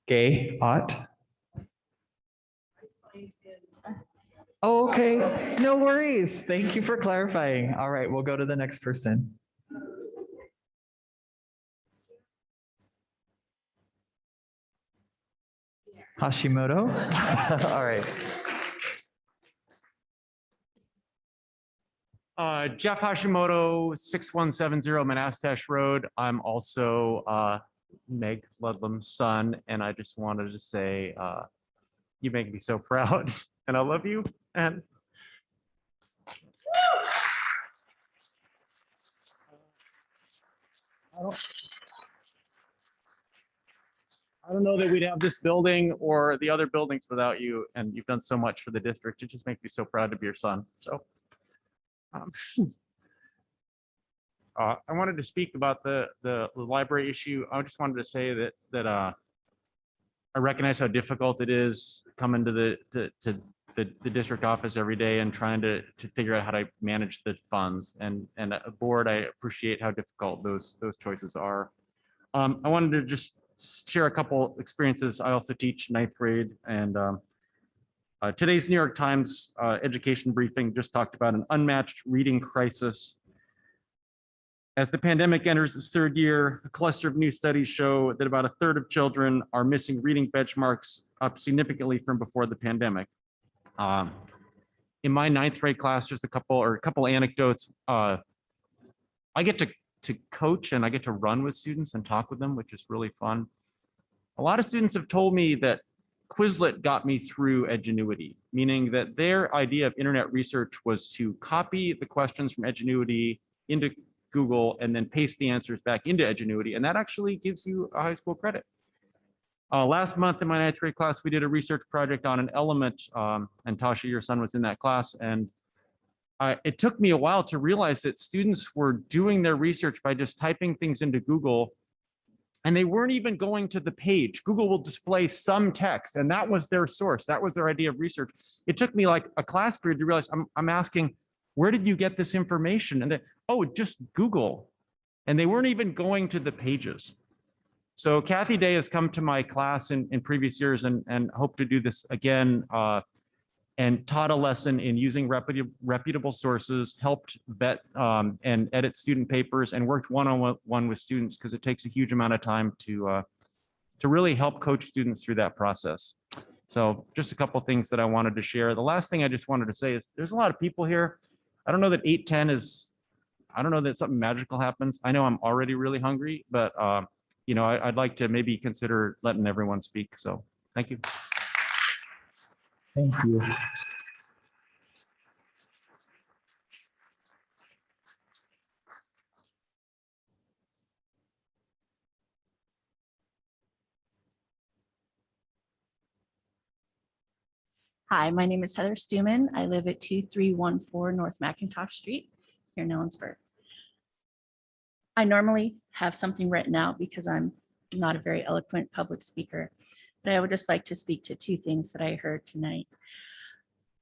Gay, Ott. Okay, no worries. Thank you for clarifying. All right, we'll go to the next person. Hashimoto. All right. Jeff Hashimoto, 6170 Manastash Road. I'm also Meg Ludlam's son, and I just wanted to say you make me so proud, and I love you. And I don't know that we'd have this building or the other buildings without you, and you've done so much for the district. It just makes me so proud to be your son. So I wanted to speak about the library issue. I just wanted to say that I recognize how difficult it is coming to the district office every day and trying to figure out how to manage the funds. And a board, I appreciate how difficult those choices are. I wanted to just share a couple experiences. I also teach ninth grade, and today's New York Times education briefing just talked about an unmatched reading crisis. As the pandemic enters its third year, a cluster of new studies show that about a third of children are missing reading benchmarks, up significantly from before the pandemic. In my ninth grade class, just a couple anecdotes. I get to coach and I get to run with students and talk with them, which is really fun. A lot of students have told me that Quizlet got me through Edgenuity, meaning that their idea of internet research was to copy the questions from Edgenuity into Google and then paste the answers back into Edgenuity, and that actually gives you a high school credit. Last month in my ninth grade class, we did a research project on an element, and Tasha, your son, was in that class, and it took me a while to realize that students were doing their research by just typing things into Google, and they weren't even going to the page. Google will display some text, and that was their source. That was their idea of research. It took me like a class period to realize I'm asking, where did you get this information? And then, oh, just Google. And they weren't even going to the pages. So Kathy Day has come to my class in previous years and hope to do this again, and taught a lesson in using reputable sources, helped vet and edit student papers, and worked one-on-one with students, because it takes a huge amount of time to really help coach students through that process. So just a couple of things that I wanted to share. The last thing I just wanted to say is there's a lot of people here. I don't know that 8:10 is, I don't know that something magical happens. I know I'm already really hungry, but you know, I'd like to maybe consider letting everyone speak. So thank you. Thank you. Hi, my name is Heather Stuman. I live at 2314 North McIntosh Street here in Ellensburg. I normally have something written out because I'm not a very eloquent public speaker, but I would just like to speak to two things that I heard tonight.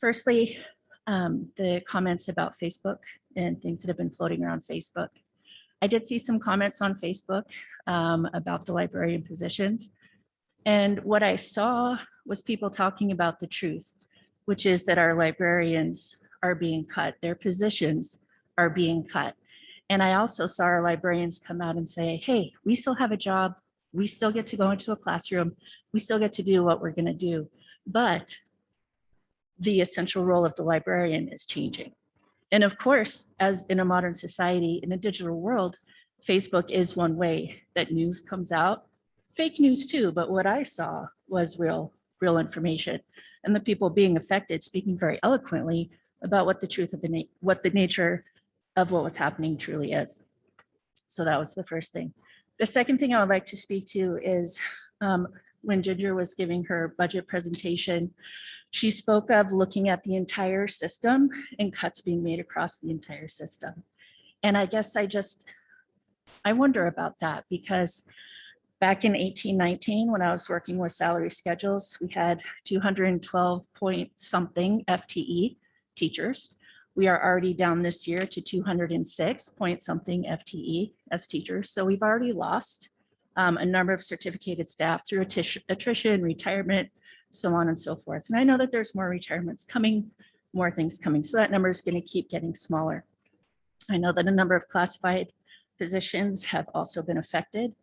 Firstly, the comments about Facebook and things that have been floating around Facebook. I did see some comments on Facebook about the librarian positions. And what I saw was people talking about the truth, which is that our librarians are being cut, their positions are being cut. And I also saw our librarians come out and say, hey, we still have a job. We still get to go into a classroom. We still get to do what we're going to do. But the essential role of the librarian is changing. And of course, as in a modern society, in a digital world, Facebook is one way that news comes out. Fake news too, but what I saw was real information. And the people being affected speaking very eloquently about what the truth of what the nature of what was happening truly is. So that was the first thing. The second thing I would like to speak to is when Ginger was giving her budget presentation, she spoke of looking at the entire system and cuts being made across the entire system. And I guess I wonder about that, because back in 1819, when I was working with salary schedules, we had 212 point something FTE teachers. We are already down this year to 206 point something FTE as teachers. So we've already lost a number of certificated staff through attrition, retirement, so on and so forth. And I know that there's more retirements coming, more things coming. So that number is going to keep getting smaller. I know that a number of classified positions have also been affected.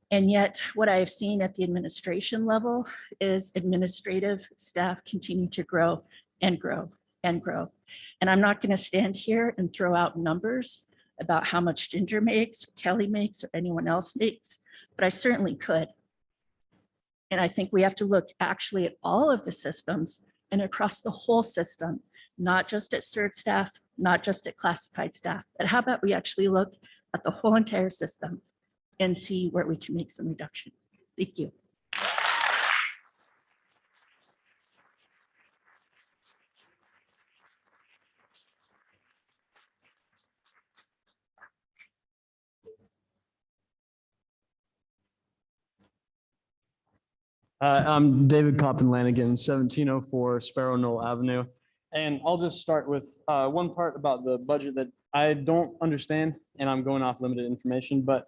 And yet what I have seen at the administration level is administrative staff continue to grow and grow and grow. And I'm not going to stand here and throw out numbers about how much Ginger makes, or Kelly makes, or anyone else makes, but I certainly could. And I think we have to look actually at all of the systems and across the whole system, not just at CERT staff, not just at classified staff, but how about we actually look at the whole entire system and see where we can make some reductions. Thank you. I'm David Coppin Lanigan, 1704 Sparrow Knoll Avenue. And I'll just start with one part about the budget that I don't understand, and I'm going off limited information. But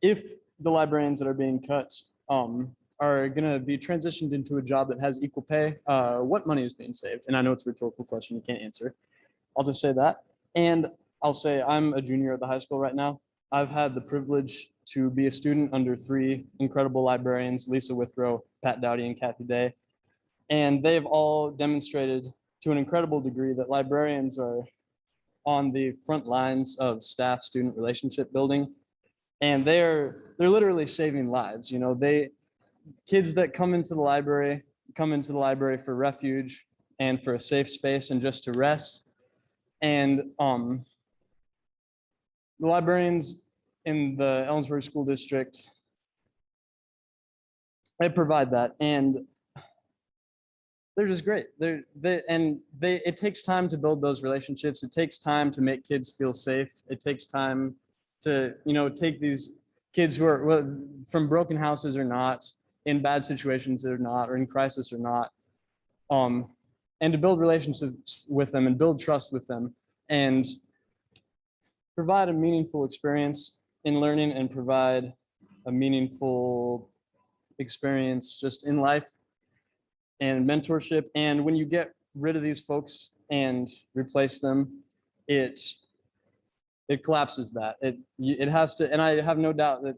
if the librarians that are being cut are going to be transitioned into a job that has equal pay, what money is being saved? And I know it's a rhetorical question, you can't answer. I'll just say that. And I'll say I'm a junior at the high school right now. I've had the privilege to be a student under three incredible librarians, Lisa Withrow, Pat Dowdy, and Kathy Day. And they've all demonstrated to an incredible degree that librarians are on the front lines of staff-student relationship building. And they're literally saving lives. You know, kids that come into the library for refuge and for a safe space and just to rest. And the librarians in the Ellensburg School District, they provide that, and they're just great. It takes time to build those relationships. It takes time to make kids feel safe. It takes time to, take these kids who are from broken houses or not, in bad situations or not, or in crisis or not, and to build relationships with them and build trust with them and provide a meaningful experience in learning and provide a meaningful experience just in life and mentorship. And when you get rid of these folks and replace them, it collapses that. It has to, and I have no doubt that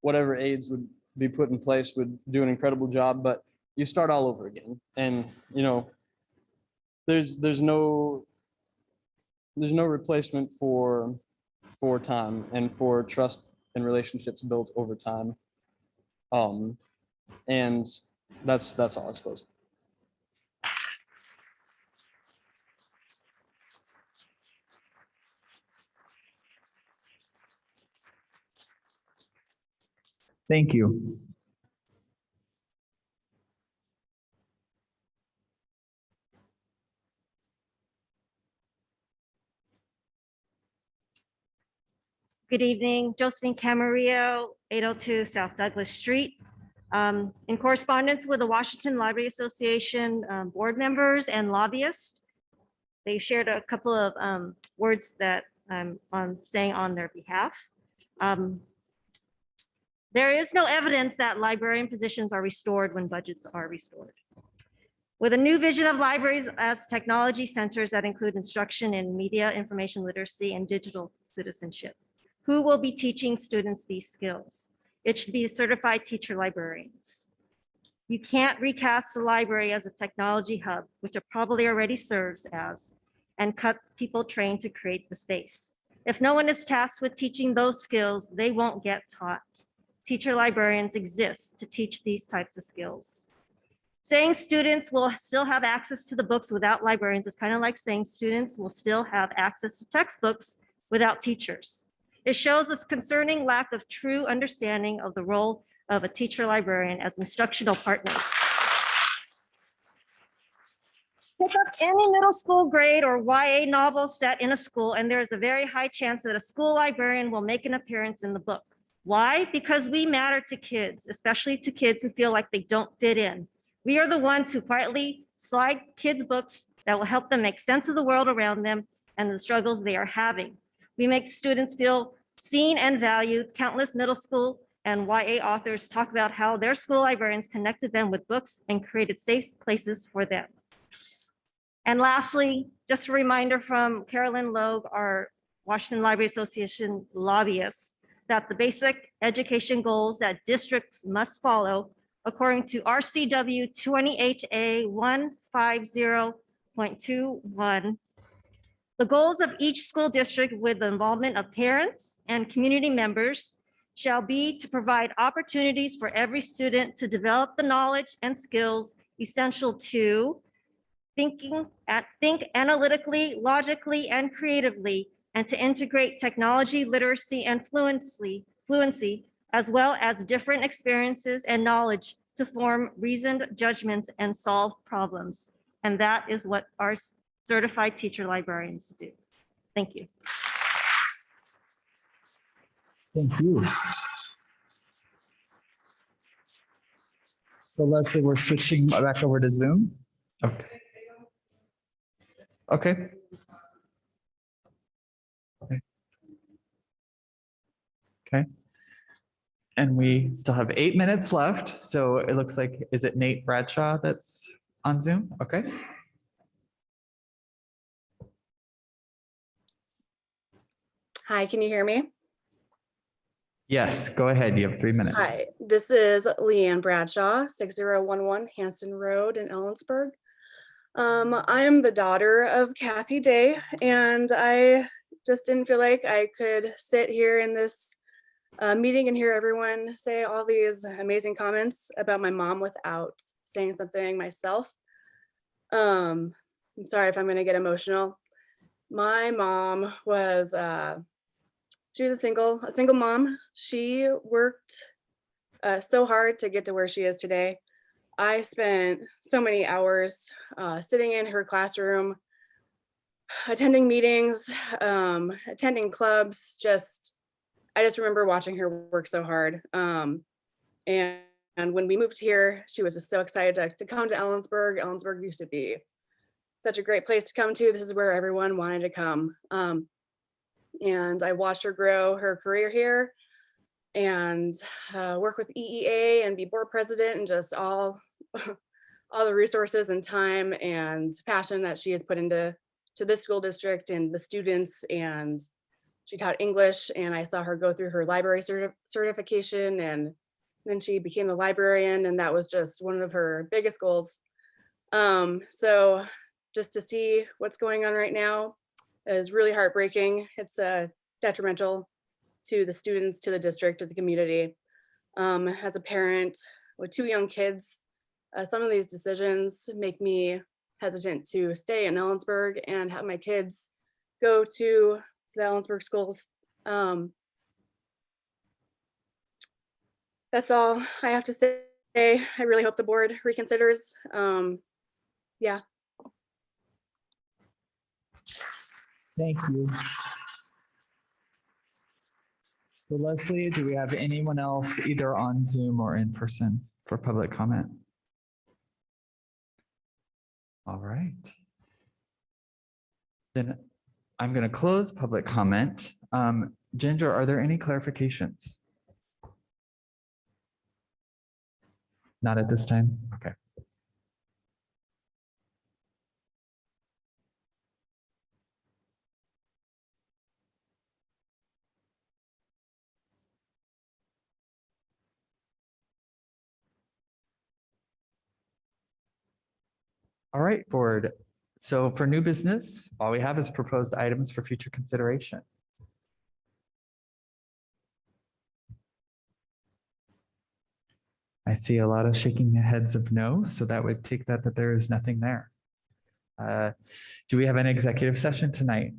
whatever aides would be put in place would do an incredible job, but you start all over again. And, there's no replacement for time and for trust and relationships built over time. And that's all, I suppose. Thank you. Good evening, Josephine Camarillo, 802 South Douglas Street. In correspondence with the Washington Library Association board members and lobbyists, they shared a couple of words that I'm saying on their behalf. There is no evidence that librarian positions are restored when budgets are restored. With a new vision of libraries as technology centers that include instruction in media, information literacy, and digital citizenship, who will be teaching students these skills? It should be certified teacher librarians. You can't recast the library as a technology hub, which it probably already serves as, and cut people trained to create the space. If no one is tasked with teaching those skills, they won't get taught. Teacher librarians exist to teach these types of skills. Saying students will still have access to the books without librarians is kind of like saying students will still have access to textbooks without teachers. It shows a concerning lack of true understanding of the role of a teacher librarian as instructional partners. Pick up any middle school grade or YA novel set in a school, and there is a very high chance that a school librarian will make an appearance in the book. Why? Because we matter to kids, especially to kids who feel like they don't fit in. We are the ones who quietly slide kids' books that will help them make sense of the world around them and the struggles they are having. We make students feel seen and valued. Countless middle school and YA authors talk about how their school librarians connected them with books and created safe places for them. And lastly, just a reminder from Carolyn Logue, our Washington Library Association lobbyist, that the basic education goals that districts must follow according to RCW 28A 150.21, the goals of each school district with the involvement of parents and community members shall be to provide opportunities for every student to develop the knowledge and skills essential to think analytically, logically, and creatively, and to integrate technology, literacy, and fluency, as well as different experiences and knowledge to form reasoned judgments and solve problems. And that is what our certified teacher librarians do. Thank you. Thank you. So Leslie, we're switching back over to Zoom. Okay. Okay. Okay. And we still have 8 minutes left. So it looks like, is it Nate Bradshaw that's on Zoom? Okay. Hi, can you hear me? Yes, go ahead. You have 3 minutes. Hi, this is Leanne Bradshaw, 6011 Hanston Road in Ellensburg. I am the daughter of Kathy Day, and I just didn't feel like I could sit here in this meeting and hear everyone say all these amazing comments about my mom without saying something myself. I'm sorry if I'm gonna get emotional. My mom was, she was a single mom. She worked so hard to get to where she is today. I spent so many hours sitting in her classroom, attending meetings, attending clubs. I just remember watching her work so hard. And when we moved here, she was just so excited to come to Ellensburg. Ellensburg used to be such a great place to come to. This is where everyone wanted to come. And I watched her grow her career here and work with EEA and be board president, and just all the resources and time and passion that she has put into this school district and the students. And she taught English, and I saw her go through her library certification, and then she became the librarian, and that was just one of her biggest goals. So just to see what's going on right now is really heartbreaking. It's detrimental to the students, to the district, to the community. As a parent with 2 young kids, some of these decisions make me hesitant to stay in Ellensburg and have my kids go to the Ellensburg schools. That's all I have to say. I really hope the board reconsiders. Yeah. Thank you. So Leslie, do we have anyone else either on Zoom or in person for public comment? All right. Then I'm going to close public comment. Ginger, are there any clarifications? Not at this time? Okay. All right, board. So for new business, all we have is proposed items for future consideration. I see a lot of shaking heads of no, so that would take that there is nothing there. Do we have an executive session tonight?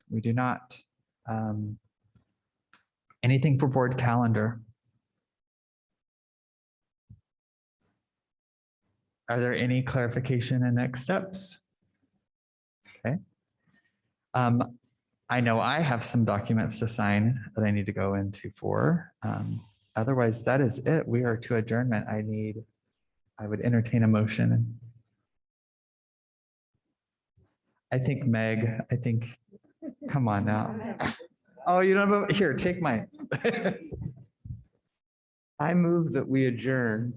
We do not. Anything for board calendar? Are there any clarification and next steps? Okay. I know I have some documents to sign that I need to go into for. Otherwise, that is it. We are to adjournment. I would entertain a motion. I think Meg, come on now. Oh, you don't have, here, take mine. I move that we adjourn.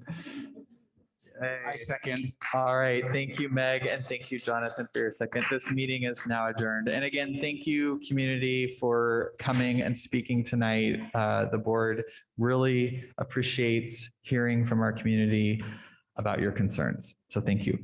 I second. All right. Thank you, Meg, and thank you, Jonathan, for your second. This meeting is now adjourned. And again, thank you, community, for coming and speaking tonight. The board really appreciates hearing from our community about your concerns. So thank you.